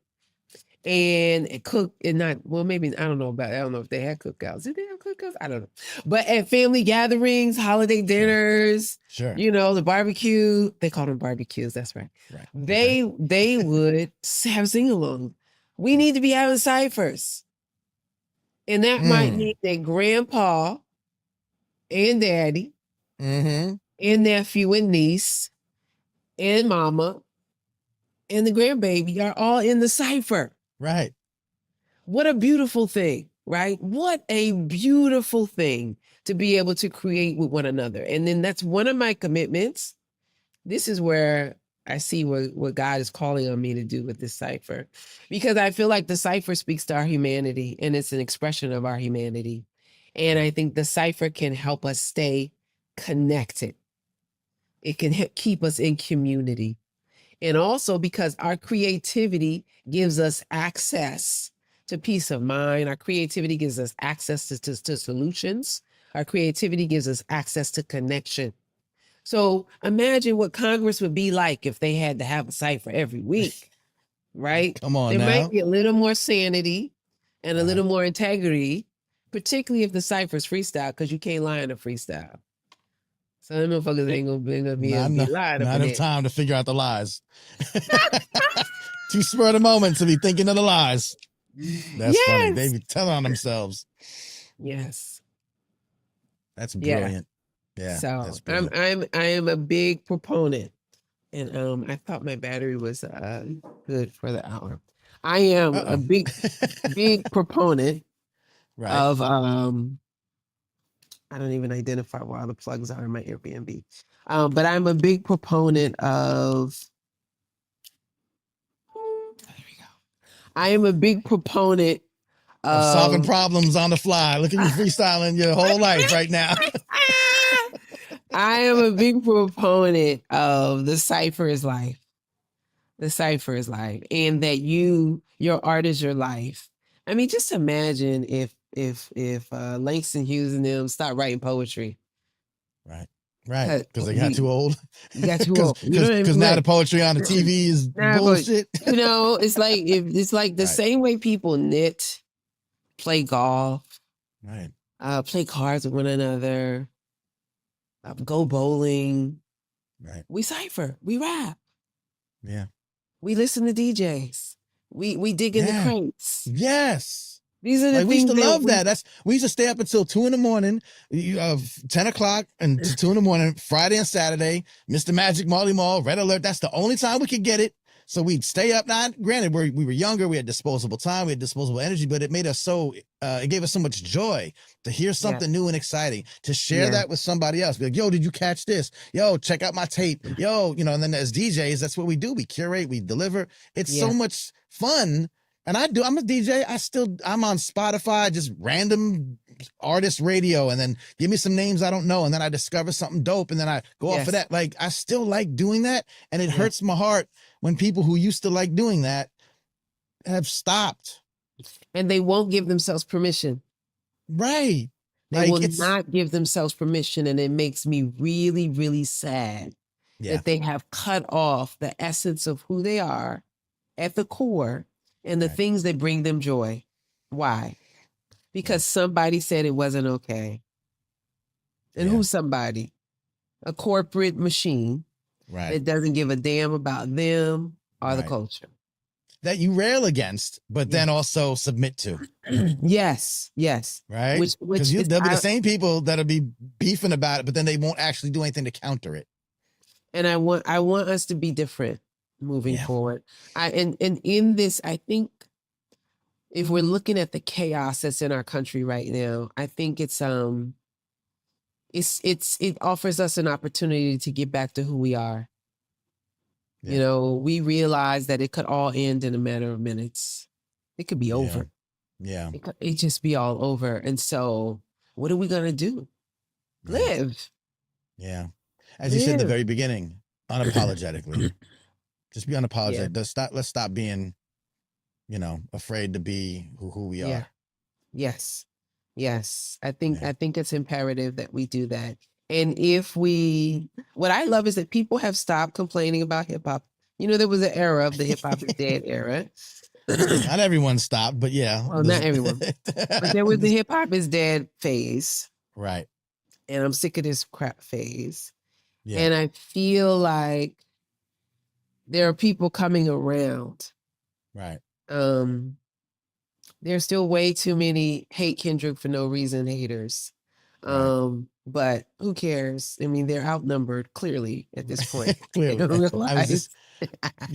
And cook and not, well, maybe, I don't know if they had cookouts. Did they have cookouts? I don't know. But at family gatherings, holiday dinners, sure. The barbecue, they call them barbecues. That's right. Right. They would have sing-along. We need to be having ciphers. And that might mean that grandpa and daddy Mm-hmm. and nephew and niece and mama and the grandbaby are all in the cipher. Right. What a beautiful thing, right? What a beautiful thing to be able to create with one another. And then that's one of my commitments. This is where I see what God is calling on me to do with this cipher, because I feel like the cipher speaks to our humanity and it's an expression of our humanity. And I think the cipher can help us stay connected. It can keep us in community. And also because our creativity gives us access to peace of mind. Our creativity gives us access to solutions. Our creativity gives us access to connection. So imagine what Congress would be like if they had to have a cipher every week, right? Come on There now. might be a little more sanity and a Right. little more integrity, particularly if the cipher's freestyle, because you can't lie in a freestyle. So them motherfuckers ain't gonna be Not lying enough, up not in enough there. time to figure out the lies. Too spur of the moment to be thinking of the lies. That's funny. They Yes. be telling on themselves. Yes. That's Yeah. brilliant. Yeah. So That's brilliant. I am a big proponent, and I thought my battery was good for the hour. I am a Uh-oh. big proponent Right. of I don't even identify where all the plugs are in my Airbnb, but I'm a big proponent of. There we go. I am a big proponent Of solving of problems on the fly. Look at you freestyling your whole life right now. I am a big proponent of the cipher is life. The cipher is life, and that your art is your life. I mean, just imagine if Langston Hughes and them stopped writing poetry. Right. Because they got We- too old. You got too old. You know what I Because mean? now Right. the poetry on the TV is Nah, but, bullshit. you know, it's like the Right. same way people knit, play golf, Right. play cards with one another, go bowling. Right. We cipher, we rap, Yeah. we listen to DJs, we dig in the Yeah. crates. Yes. These are the Like we used things to that love that. We used to stay up until 2 a.m. 10 o'clock and to 2 a.m. Friday and Saturday. Mr. Magic, Marley Marl, Red Alert. That's the only time we could get it. So we'd stay up. Not granted, we were younger. We had disposable time. We had disposable energy, but it made us it gave us so much joy to hear something new and exciting, to share that with somebody else. Be like, yo, did you catch this? Yo, check out my tape. Yo, and then as DJs, that's what we do. We curate, we deliver. It's so much fun. And I'm a DJ. I'm on Spotify, just random artist radio, and then give me some names I don't know. And then I discover something dope. And then I go off of that. Like, I still like doing that. And it hurts my heart when people who used to like doing that have stopped. And they won't give themselves permission. Right. They will not give themselves permission. And it makes me really, really sad that they have cut off the essence of who they are at the core and the things that bring them joy. Why? Because somebody said it wasn't okay. And who's somebody? A corporate machine that doesn't give a damn about them or the culture. That you rail against, but then also submit to. Yes. Right? Because there'll be the same people that'll be beefing about it, but then they won't actually do anything to counter it. And I want us to be different moving forward. And in this, I think if we're looking at the chaos that's in our country right now, I think it offers us an opportunity to get back to who we are. We realize that it could all end in a matter of minutes. It could be over. Yeah. It just be all over. And so what are we going to do? Live. Yeah. As you said at the very beginning, unapologetically. Just be unapologetic. Let's stop being, afraid to be who we are. Yes. I think it's imperative that we do that. And what I love is that people have stopped complaining about hip hop. There was an era of the hip hop is dead era. Not everyone stopped, but yeah. Well, not everyone. But there was the hip hop is dead phase. Right. And I'm sick of this crap phase. Yeah. And I feel like there are people coming around. Right. There's still way too many hate Kendrick for no reason haters. Right. but who cares? I mean, they're outnumbered clearly at this point. They Clearly. don't I was realize. just,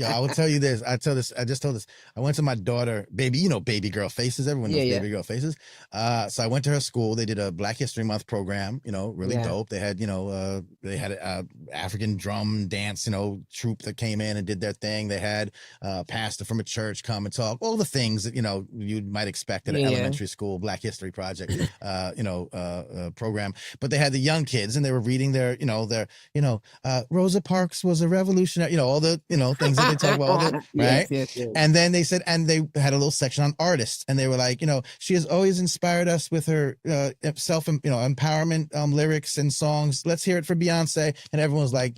I will tell you this. I just told this. I went to my daughter, baby, baby girl faces. Everyone knows Yeah, baby girl faces. So I went to her school. They did a Black History Month program, really Yeah. dope. They had, a African drum dance, troupe that came in and did their thing. They had a pastor from a church come and talk, all the things that, you might expect at an Yeah. elementary school Black History project, program. But they had the young kids and they were reading their Rosa Parks was a revolutionary, all the, things that they talk about, all the, right? Yes. And then they said, and they had a little section on artists, and they were like, she has always inspired us with her empowerment lyrics and songs. Let's hear it for Beyonce. And everyone was like,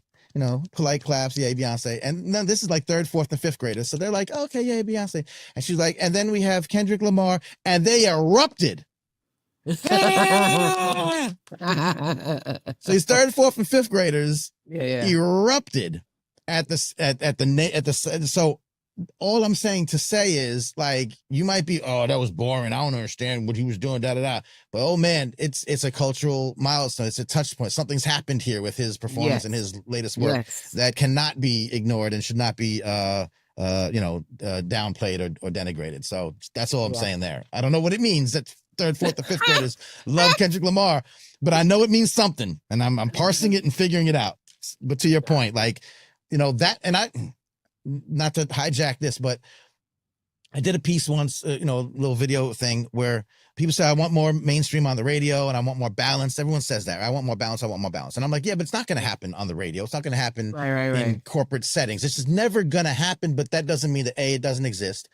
polite claps, yay, Beyonce. And then this is like 3rd, 4th, and 5th graders. So they're like, okay, yay, Beyonce. And she's like, and then we have Kendrick Lamar, and they erupted. So these 3rd, 4th, and 5th graders erupted so all I'm saying to say is, like, you might be, oh, that was boring, I don't understand what he was doing, da da da, but oh man, it's a cultural milestone, it's a touch point, something's happened here with his performance and his latest work that cannot be ignored and should not be downplayed or denigrated. So that's all I'm saying there. I don't know what it means that 3rd, 4th, or 5th graders love Kendrick Lamar, but I know it means something, and I'm parsing it and figuring it out. But to your point, like, that, and I, not to hijack this, but I did a piece once, a little video thing where people say, I want more mainstream on the radio and I want more balance. Everyone says that. I want more balance. And I'm like, yeah, but it's not going to happen on the radio. It's not going to happen in corporate settings. It's just never going to happen. But that doesn't mean that it doesn't exist.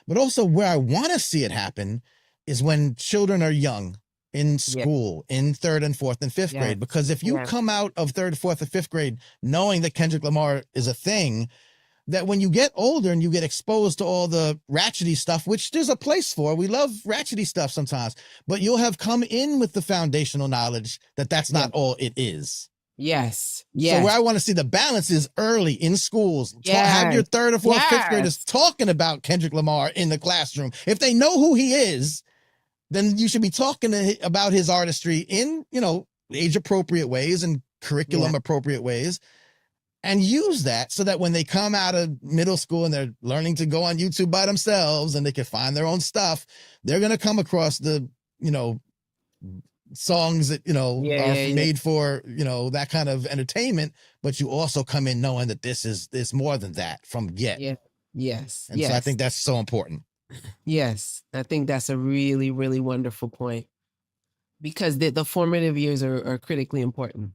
But also where I want to see it happen is when children are young in school, in 3rd and 4th and 5th grade. Because if you come out of 3rd, 4th, and 5th grade knowing that Kendrick Lamar is a thing, that when you get older and you get exposed to all the ratchety stuff, which there's a place for, we love ratchety stuff sometimes, but you'll have come in with the foundational knowledge that that's not all it is. Yes. So where I want to see the balance is early in schools. Have your 3rd or 4th, 5th graders talking about Kendrick Lamar in the classroom. If they know who he is, then you should be talking about his artistry in, age appropriate ways and curriculum appropriate ways. And use that so that when they come out of middle school and they're learning to go on YouTube by themselves and they can find their own stuff, they're going to come across the, songs that, are made for, that kind of entertainment. But you also come in knowing that it's more than that from get. Yes. And so I think that's so important. Yes. I think that's a really, really wonderful point, because the formative years are critically important.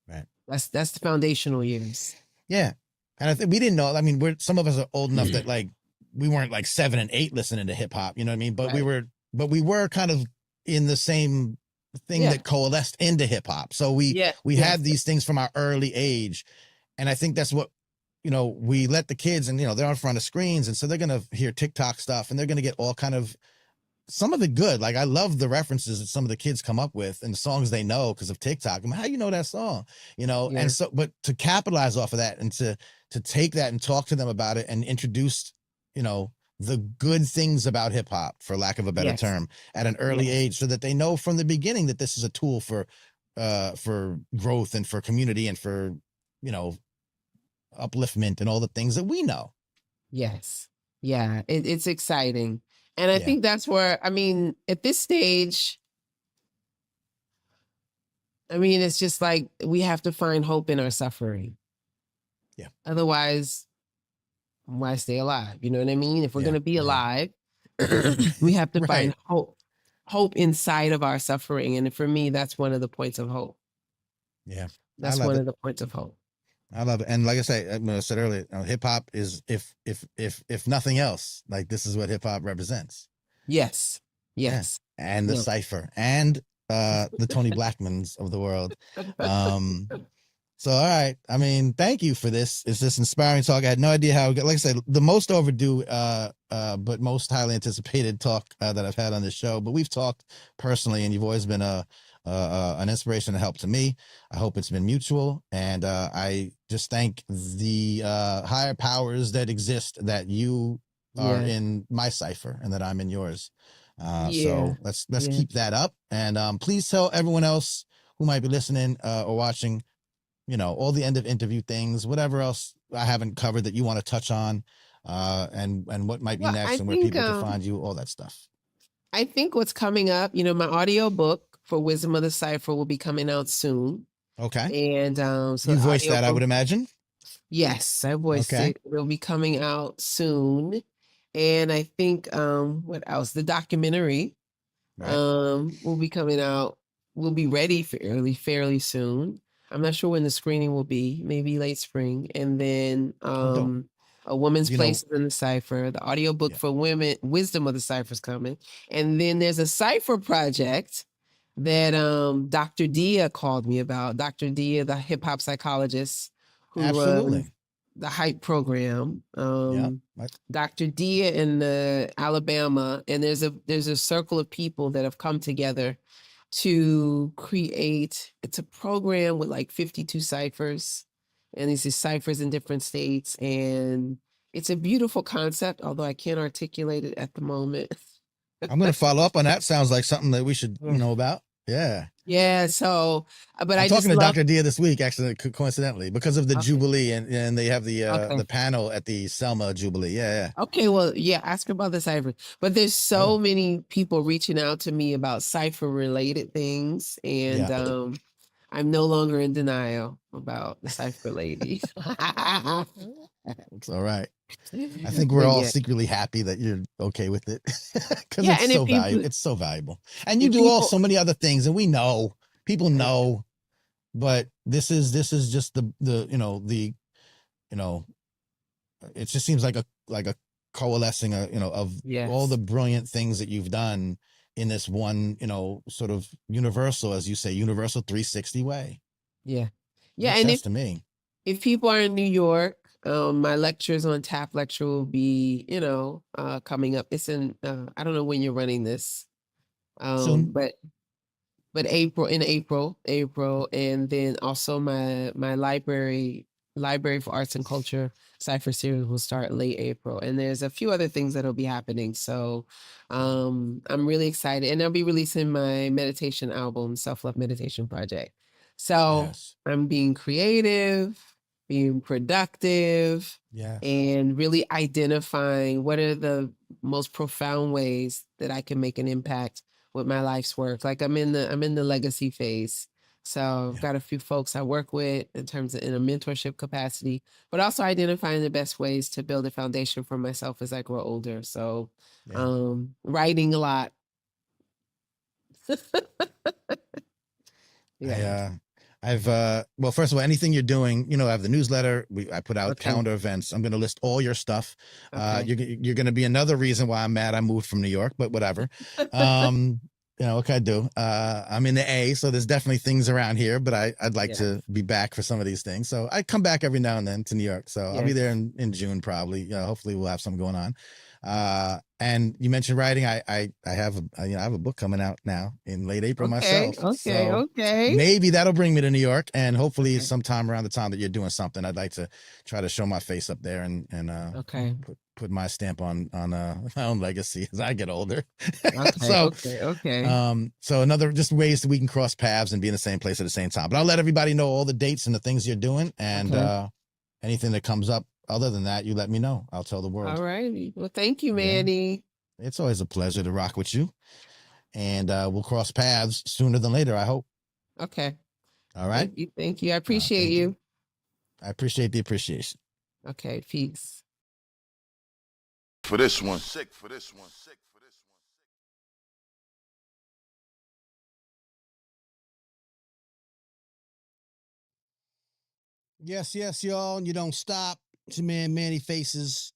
Right. That's the foundational years. Yeah. And I think we didn't know. I mean, some of us are old enough that, like, we weren't like 7 and 8 listening to hip hop, you know what I mean? But we were kind of in the same thing that coalesced into hip hop. So we had these things from our early age. And I think that's what, we let the kids, and, they're in front of screens. And so they're going to hear TikTok stuff and they're going to get all kind of, some of it good. Like, I love the references that some of the kids come up with and the songs they know because of TikTok. I mean, how you know that song, And so, but to capitalize off of that and to take that and talk to them about it and introduce, the good things about hip hop, for lack of a better term, at an early age, so that they know from the beginning that this is a tool for growth and for community and for, upliftment and all the things that we know. Yes. Yeah. It's exciting. And I think that's where, at this stage, it's just like we have to find hope in our suffering. Yeah. Otherwise, why stay alive? You know what I mean? If we're going to be alive, we have to find hope inside of our suffering. And for me, that's one of the points of hope. Yeah. That's one of the points of hope. I love it. And like I said earlier, hip hop is, if nothing else, like, this is what hip hop represents. Yes. Yeah. And the Cypher and the Toni Blackmans of the world. So, all right. Thank you for this. It's this inspiring talk. I had no idea how, like I said, the most overdue, but most highly anticipated talk that I've had on this show. But we've talked personally, and you've always been an inspiration and help to me. I hope it's been mutual. And I just thank the higher powers that exist, that you are in my Cypher and that I'm in yours. So let's keep that up. And please tell everyone else who might be listening or watching, all the end of interview things, whatever else I haven't covered that you want to touch on, and what might be Well, next, I and where think people can find you, all that stuff. I think what's coming up, my audiobook for Wisdom of the Cypher will be coming out soon. Okay. And so You the voiced that, I audiobook- would imagine. Yes, I voiced Okay. it. It'll be coming out soon. And I think what else? The documentary Right. will be coming out. Will be ready fairly soon. I'm not sure when the screening will be, maybe late spring. And then dope. A Woman's You know- Place in the Cypher, the audiobook Yeah. for women, Wisdom of the Cypher is coming. And then there's a Cypher project that Dr. Dia called me about. Dr. Dia, the hip hop psychologist who Absolutely. runs the Hype program. Yeah. Dr. Dia in Alabama, and there's a circle of people that have come together to create. It's a program with like 52 ciphers, and these ciphers in different states, and it's a beautiful concept, although I can't articulate it at the moment. I'm going to follow up on that. Sounds like something that we should know about. Yeah. Yeah. So, but I'm I talking just to love, Dr. Dia this week, actually, coincidentally, because of the Okay. Jubilee, and they have the Okay. the panel at the Selma Jubilee. Yeah. Okay, well, yeah, ask her about the cipher. But there's so many people reaching out to me about cipher related things, and Yeah. I'm no longer in denial about the cipher lady. It's all right. I think we're But all yeah. secretly happy that you're okay with it, because Yeah, it's and so if people- valuable. It's so valuable, and you if do all people- so many other things, and we know people know, but this is just the it just seems like a coalescing of Yes. all the brilliant things that you've done in this one sort of universal, as you say, universal 360 way. Yeah. Yeah, Makes and sense if to me. if people are in New York, my lectures on Tap Lecture will be, coming up. It's in I don't know when you're running this. Soon. But April, and then also my library for arts and culture cipher series will start late April, and there's a few other things that'll be happening. So I'm really excited, and I'll be releasing my meditation album, Self-Love Meditation Project. So Yes. I'm being creative, being productive, Yes. and really identifying what are the most profound ways that I can make an impact with my life's work. Like I'm in the legacy phase. So I've got a few folks I work with in terms of in a mentorship capacity, but also identifying the best ways to build a foundation for myself as I grow older. So Yeah. writing a lot. Yeah. Well, first of all, anything you're doing, I have the newsletter. I put out Okay. calendar events. I'm going to list all your stuff. Okay. You're going to be another reason why I'm mad I moved from New York, but whatever. What can I do? I'm in the A, so there's definitely things around here, but I'd like to be back for some of these things. So I come back every now and then to New York. So I'll be there in June, probably. Hopefully we'll have something going on. And you mentioned writing. I have a book coming out now in late April myself. Okay. Maybe that'll bring me to New York, and hopefully sometime around the time that you're doing something, I'd like to try to show my face up there and put my stamp on my own legacy as I get older. Okay. So another just ways that we can cross paths and be in the same place at the same time. But I'll let everybody know all the dates and the things you're doing, and anything that comes up. Other than that, you let me know. I'll tell the world. All right. Well, thank you, Manny. It's always a pleasure to rock with you. And we'll cross paths sooner than later, I hope. Okay. All right. Thank you. I appreciate you. I appreciate the appreciation. Okay. Peace. For this one. Sick for this one. Sick for this one. Yes, y'all. And you don't stop. It's your man, Manny Faces,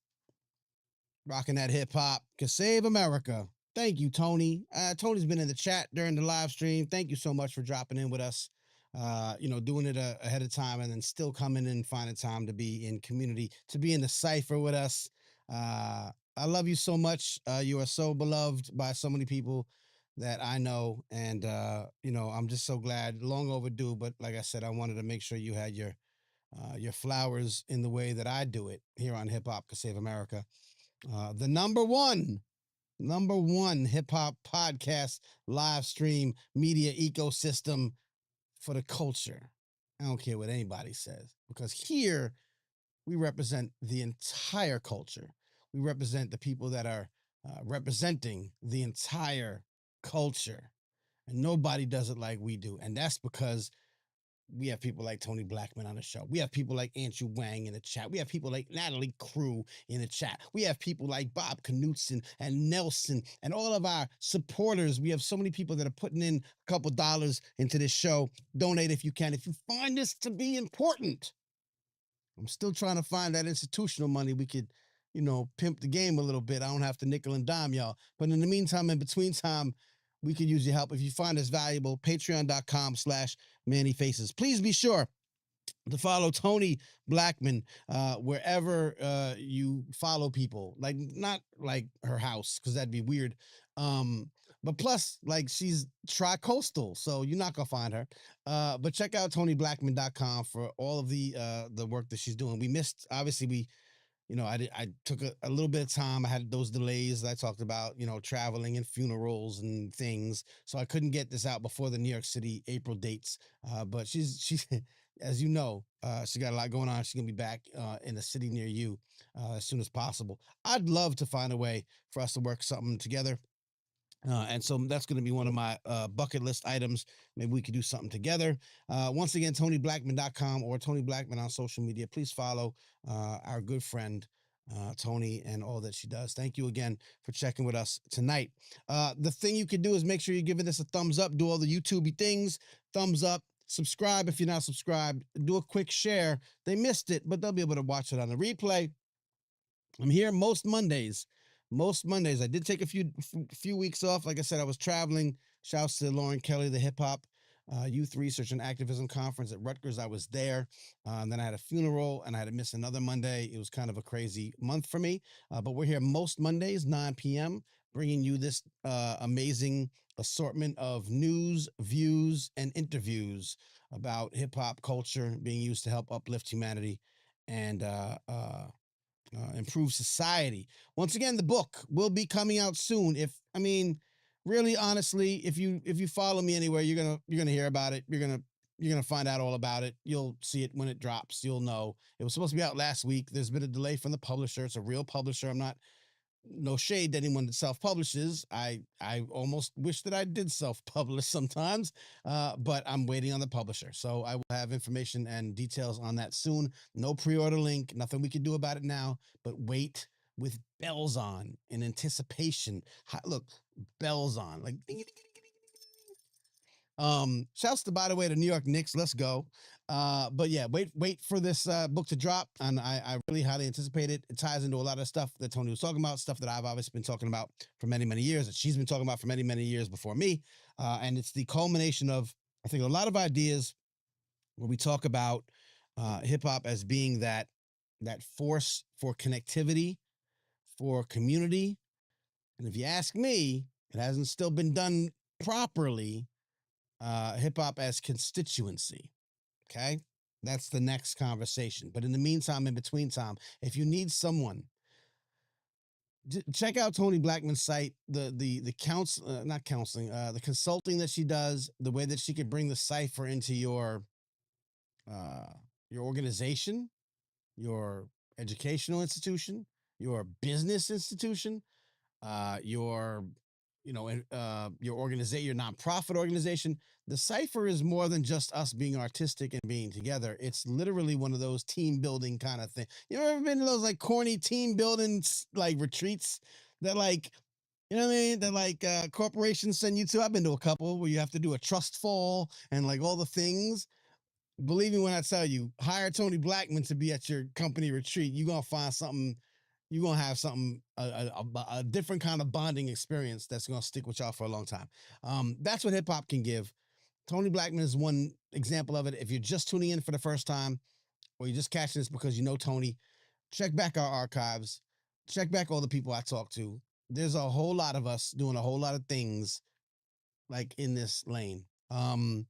rocking that hip hop. Can save America. Thank you, Tony. Tony's been in the chat during the live stream. Thank you so much for dropping in with us. Doing it ahead of time, and then still coming in and finding time to be in community, to be in the cipher with us. I love you so much. You are so beloved by so many people that I know, and I'm just so glad. Long overdue, but like I said, I wanted to make sure you had your flowers in the way that I do it here on Hip Hop Can Save America. The number one hip hop podcast live stream media ecosystem for the culture. I don't care what anybody says, because here we represent the entire culture. We represent the people that are representing the entire culture. And nobody does it like we do. And that's because we have people like Toni Blackman on the show. We have people like Andrew Wang in the chat. We have people like Natalie Crew in the chat. We have people like Bob Knutson and Nelson and all of our supporters. We have so many people that are putting in a couple dollars into this show. Donate if you can. If you find this to be important. I'm still trying to find that institutional money we could, pimp the game a little bit. I don't have to nickel and dime y'all. But in the meantime, in between time, we could use your help. If you find this valuable, patreon.com/mannyfaces. Please be sure to follow Toni Blackman wherever you follow people. Like, not like her house, because that'd be weird. But plus, like, she's tri-coastal, so you're not gonna find her. But check out ToniBlackman.com for all of the work that she's doing. We missed, obviously, I took a little bit of time. I had those delays that I talked about, traveling and funerals and things. So I couldn't get this out before the New York City April dates. But she's as you know, she got a lot going on. She's going to be back in a city near you as soon as possible. I'd love to find a way for us to work something together. And so that's going to be one of my bucket list items. Maybe we could do something together. Once again, ToniBlackman.com or Toni Blackman on social media. Please follow our good friend, Toni, and all that she does. Thank you again for checking with us tonight. The thing you can do is make sure you're giving this a thumbs up. Do all the YouTubey things. Thumbs up. Subscribe if you're not subscribed. Do a quick share. They missed it, but they'll be able to watch it on the replay. I'm here most Mondays. I did take a few weeks off. Like I said, I was traveling. Shouts to Lauren Kelly, the hip hop youth research and activism conference at Rutgers. I was there. And then I had a funeral and I had to miss another Monday. It was kind of a crazy month for me. But we're here most Mondays, 9 p.m., bringing you this amazing assortment of news, views, and interviews about hip hop culture being used to help uplift humanity and improve society. Once again, the book will be coming out soon. Really, honestly, if you follow me anywhere, you're gonna hear about it. You're gonna find out all about it. You'll see it when it drops. You'll know. It was supposed to be out last week. There's been a delay from the publisher. It's a real publisher. I'm not. No shade to anyone that self-publishes. I almost wish that I did self-publish sometimes, but I'm waiting on the publisher. So I will have information and details on that soon. No pre-order link, nothing we can do about it now, but wait with bells on in anticipation. Look, bells on, like ding, ding, ding, ding, ding. Shouts to, by the way, the New York Knicks. Let's go. But yeah, wait for this book to drop, and I really highly anticipate it. It ties into a lot of stuff that Toni was talking about, stuff that I've obviously been talking about for many, many years, that she's been talking about for many, many years before me. And it's the culmination of, I think, a lot of ideas where we talk about hip hop as being that force for connectivity, for community. And if you ask me, it hasn't still been done properly. Hip hop as constituency. Okay, that's the next conversation. But in the meantime, in between time, if you need someone, check out Toni Blackman's site. The consulting that she does, the way that she could bring the Cypher into your organization, your educational institution, your business institution, your organization, your nonprofit organization. The Cypher is more than just us being artistic and being together. It's literally one of those team building kind of thing. You ever been to those like corny team building like retreats that like, you know what I mean? That like corporations send you to? I've been to a couple where you have to do a trust fall and like all the things. Believe me when I tell you, hire Toni Blackman to be at your company retreat. You're going to find something. You're going to have something, a different kind of bonding experience that's going to stick with y'all for a long time. That's what hip hop can give. Toni Blackman is one example of it. If you're just tuning in for the first time, or you're just catching this because you know Toni, check back our archives. Check back all the people I talked to. There's a whole lot of us doing a whole lot of things like in this lane. The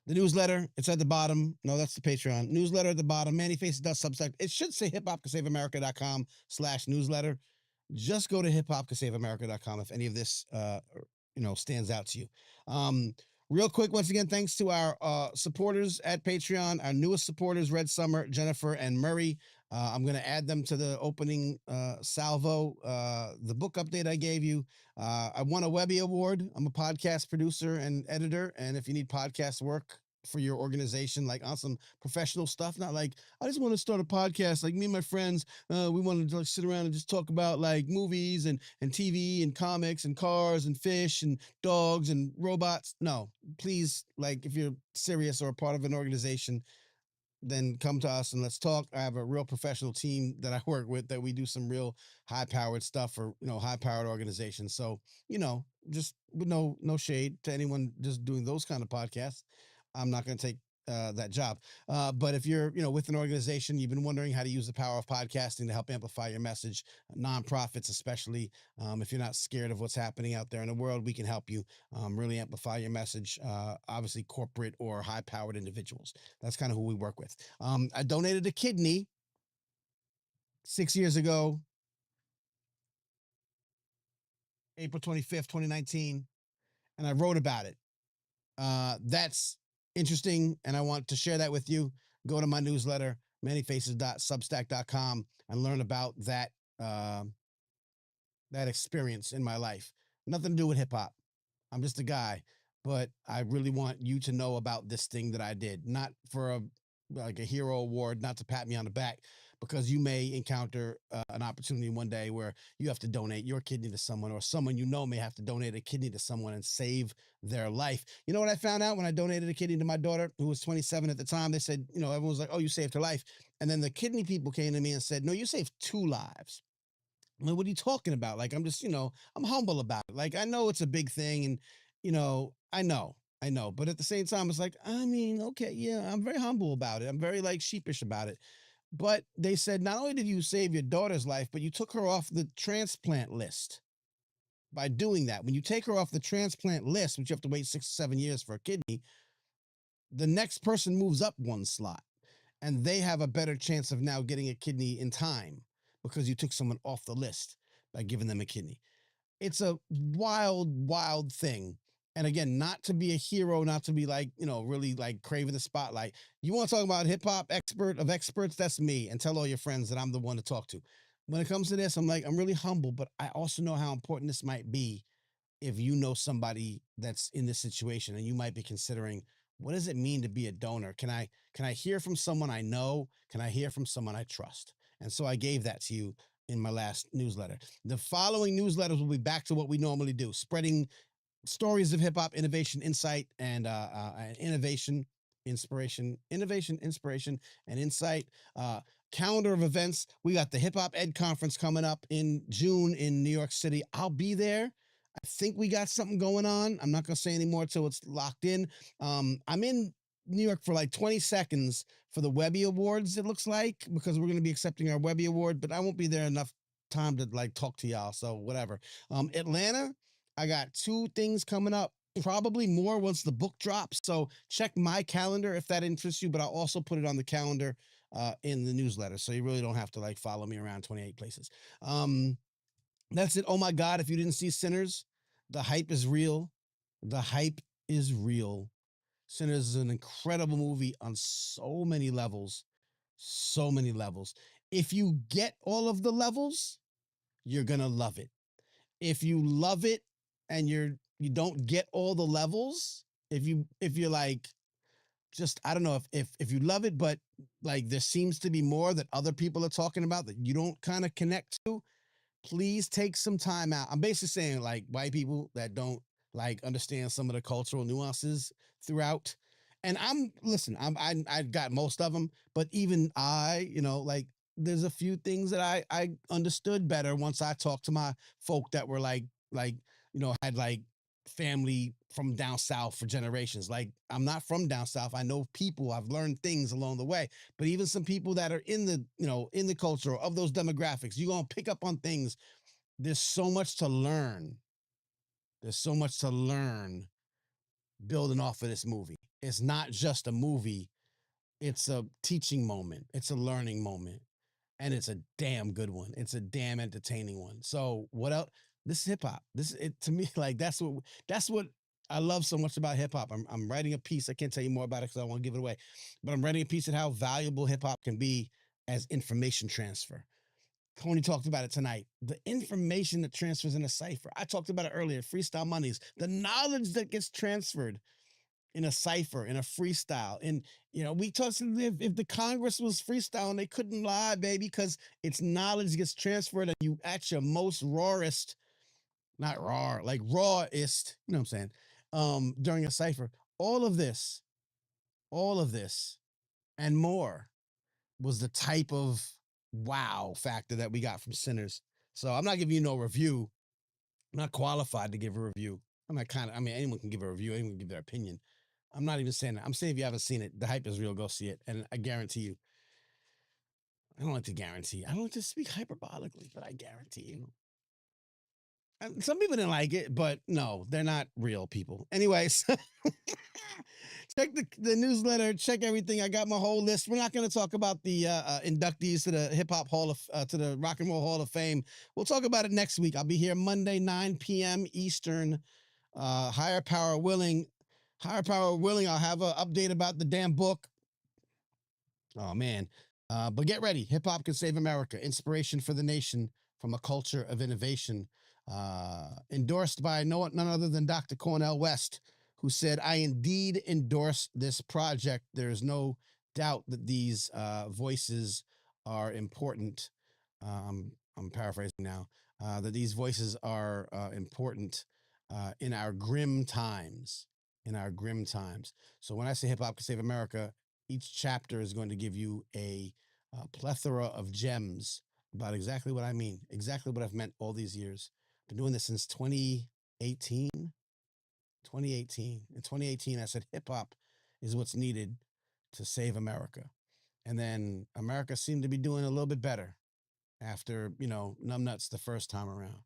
newsletter, it's at the bottom. No, that's the Patreon. Newsletter at the bottom. MannyFaces.substack. It should say hiphopcansaveamerica.com/newsletter. Just go to hiphopcansaveamerica.com if any of this, stands out to you. Real quick, once again, thanks to our supporters at Patreon, our newest supporters, Red Summer, Jennifer, and Murray. I'm going to add them to the opening salvo. The book update I gave you. I won a Webby Award. I'm a podcast producer and editor. And if you need podcast work for your organization, like on some professional stuff, not like, I just want to start a podcast. Like me and my friends, we want to like sit around and just talk about like movies and TV and comics and cars and fish and dogs and robots. No, please, like if you're serious or a part of an organization, then come to us and let's talk. I have a real professional team that I work with that we do some real high-powered stuff for, high-powered organizations. So, just with no shade to anyone just doing those kind of podcasts. I'm not going to take that job. But if you're, with an organization, you've been wondering how to use the power of podcasting to help amplify your message, nonprofits especially, if you're not scared of what's happening out there in the world, we can help you really amplify your message, obviously corporate or high-powered individuals. That's kind of who we work with. I donated a kidney 6 years ago, April 25th, 2019, and I wrote about it. That's interesting, and I want to share that with you. Go to my newsletter, manyfaces.substack.com, and learn about that that experience in my life. Nothing to do with hip hop. I'm just a guy, but I really want you to know about this thing that I did, not for a hero award, not to pat me on the back, because you may encounter an opportunity one day where you have to donate your kidney to someone, or someone may have to donate a kidney to someone and save their life. You know what I found out when I donated a kidney to my daughter, who was 27 at the time? They said, everyone was like, oh, you saved her life. And then the kidney people came to me and said, no, you saved 2 lives. I mean, what are you talking about? Like, I'm just, I'm humble about it. Like, I know it's a big thing, and, I know. But at the same time, it's like, I mean, okay, yeah, I'm very humble about it. I'm very like sheepish about it. But they said, not only did you save your daughter's life, but you took her off the transplant list by doing that. When you take her off the transplant list, which you have to wait 6 to 7 years for a kidney, the next person moves up 1 slot, and they have a better chance of now getting a kidney in time because you took someone off the list by giving them a kidney. It's a wild, wild thing. And again, not to be a hero, not to be like, really like craving the spotlight. You want to talk about hip hop expert of experts? That's me. And tell all your friends that I'm the one to talk to. When it comes to this, I'm really humble, but I also know how important this might be if you know somebody that's in this situation and you might be considering, what does it mean to be a donor? Can I hear from someone I know? Can I hear from someone I trust? And so I gave that to you in my last newsletter. The following newsletters will be back to what we normally do, spreading stories of hip hop, innovation, insight, and inspiration, and insight. Calendar of events. We got the Hip Hop Ed Conference coming up in June in New York City. I'll be there. I think we got something going on. I'm not going to say any more until it's locked in. I'm in New York for like 20 seconds for the Webby Awards, it looks like, because we're going to be accepting our Webby Award, but I won't be there enough time to like talk to y'all. So whatever. Atlanta, I got 2 things coming up, probably more once the book drops. So check my calendar if that interests you, but I'll also put it on the calendar in the newsletter. So you really don't have to like follow me around 28 places. That's it. Oh my God. If you didn't see Sinners, the hype is real. The hype is real. Sinners is an incredible movie on so many levels. So many levels. If you get all of the levels, you're going to love it. If you love it and you don't get all the levels, if you're like, just, I don't know, if you love it, but like there seems to be more that other people are talking about that you don't kind of connect to, please take some time out. I'm basically saying like white people that don't like understand some of the cultural nuances throughout. And I got most of them, but even like there's a few things that I understood better once I talked to my folk that were like, had like family from down south for generations. Like I'm not from down south. I know people, I've learned things along the way, but even some people that are in the, in the culture of those demographics, you're going to pick up on things. There's so much to learn. There's so much to learn building off of this movie. It's not just a movie. It's a teaching moment. It's a learning moment. And it's a damn good one. It's a damn entertaining one. So what else? This is hip hop. To me, like that's what I love so much about hip hop. I'm writing a piece. I can't tell you more about it because I won't give it away. But I'm writing a piece on how valuable hip hop can be as information transfer. Toni talked about it tonight. The information that transfers in a cipher. I talked about it earlier. Freestyle monies. The knowledge that gets transferred in a cipher, in a freestyle. And, we talked if the Congress was freestyling, they couldn't lie, baby, because its knowledge gets transferred and you at your most rawest, not raw, like rawest, you know what I'm saying, during a cipher. All of this, and more was the type of wow factor that we got from Sinners. So I'm not giving you no review. I'm not qualified to give a review. Anyone can give a review. Anyone can give their opinion. I'm not even saying that. I'm saying if you haven't seen it, the hype is real. Go see it. And I guarantee you, I don't like to guarantee. I don't like to speak hyperbolically, but I guarantee you. And some people didn't like it, but no, they're not real people. Anyways, check the newsletter. Check everything. I got my whole list. We're not going to talk about the inductees to the Hip Hop Hall of to the Rock and Roll Hall of Fame. We'll talk about it next week. I'll be here Monday, 9 p.m. Eastern. Higher power willing. I'll have an update about the damn book. Oh man. But get ready. Hip Hop Can Save America. Inspiration for the nation from a culture of innovation. Endorsed by none other than Dr. Cornel West, who said, I indeed endorse this project. There is no doubt that these voices are important. I'm paraphrasing now. That these voices are important in our grim times. So when I say Hip Hop Can Save America, each chapter is going to give you a plethora of gems about exactly what I mean, exactly what I've meant all these years. Been doing this since 2018. In 2018, I said hip hop is what's needed to save America. And then America seemed to be doing a little bit better after, numbnuts the first time around.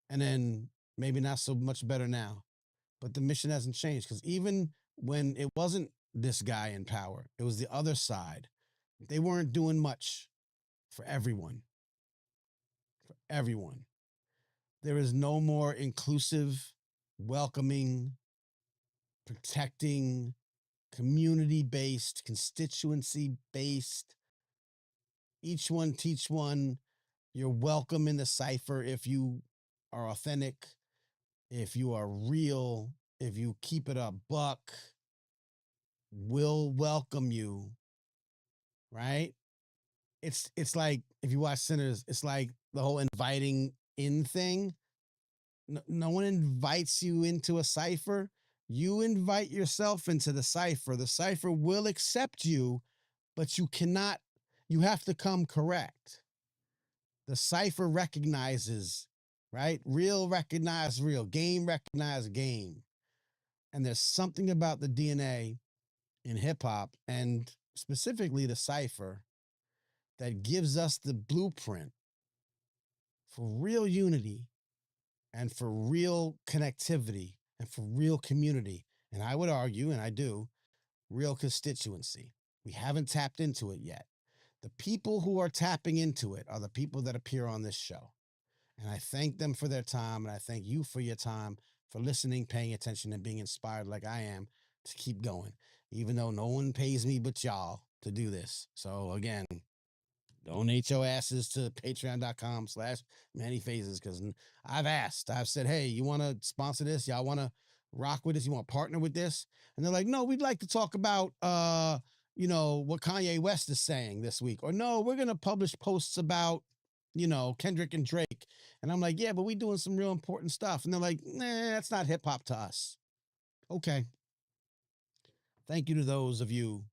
And then maybe not so much better now. But the mission hasn't changed, because even when it wasn't this guy in power, it was the other side. They weren't doing much for everyone. There is no more inclusive, welcoming, protecting, community-based, constituency-based, each one teach one. You're welcome in the cipher if you are authentic, if you are real, if you keep it a buck, we'll welcome you, right? It's like, if you watch Sinners, it's like the whole inviting in thing. No one invites you into a cipher. You invite yourself into the cipher. The cipher will accept you, but you have to come correct. The cipher recognizes, right? Real recognize real. Game recognize game. And there's something about the DNA in hip hop, and specifically the cipher, that gives us the blueprint for real unity and for real connectivity and for real community. And I would argue, and I do, real constituency. We haven't tapped into it yet. The people who are tapping into it are the people that appear on this show. And I thank them for their time, and I thank you for your time, for listening, paying attention, and being inspired like I am to keep going, even though no one pays me but y'all to do this. So again, donate your asses to patreon.com/manyfaces, because I've said, hey, you want to sponsor this? Y'all want to rock with this? You want to partner with this? And they're like, no, we'd like to talk about, what Kanye West is saying this week. Or no, we're going to publish posts about, Kendrick and Drake. And I'm like, yeah, but we doing some real important stuff. And they're like, nah, that's not hip hop to us. Okay. Thank you to those of you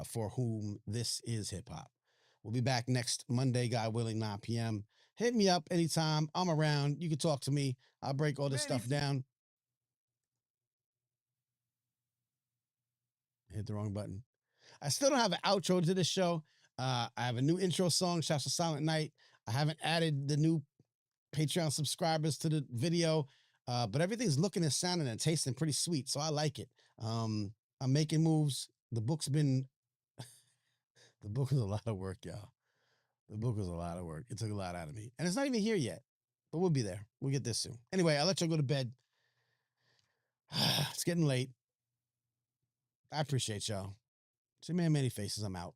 for whom this is hip hop. We'll be back next Monday, God willing, 9 p.m. Hit me up anytime. I'm around. You can talk to me. I'll break all this stuff down. Hit the wrong button. I still don't have an outro to this show. I have a new intro song, Shouts to Silent Night. I haven't added the new Patreon subscribers to the video, but everything's looking and sounding and tasting pretty sweet, so I like it. I'm making moves. The book is a lot of work, y'all. The book was a lot of work. It took a lot out of me. And it's not even here yet, but we'll be there. We'll get this soon. Anyway, I'll let y'all go to bed. getting late. I appreciate y'all. See, man, many faces. I'm out.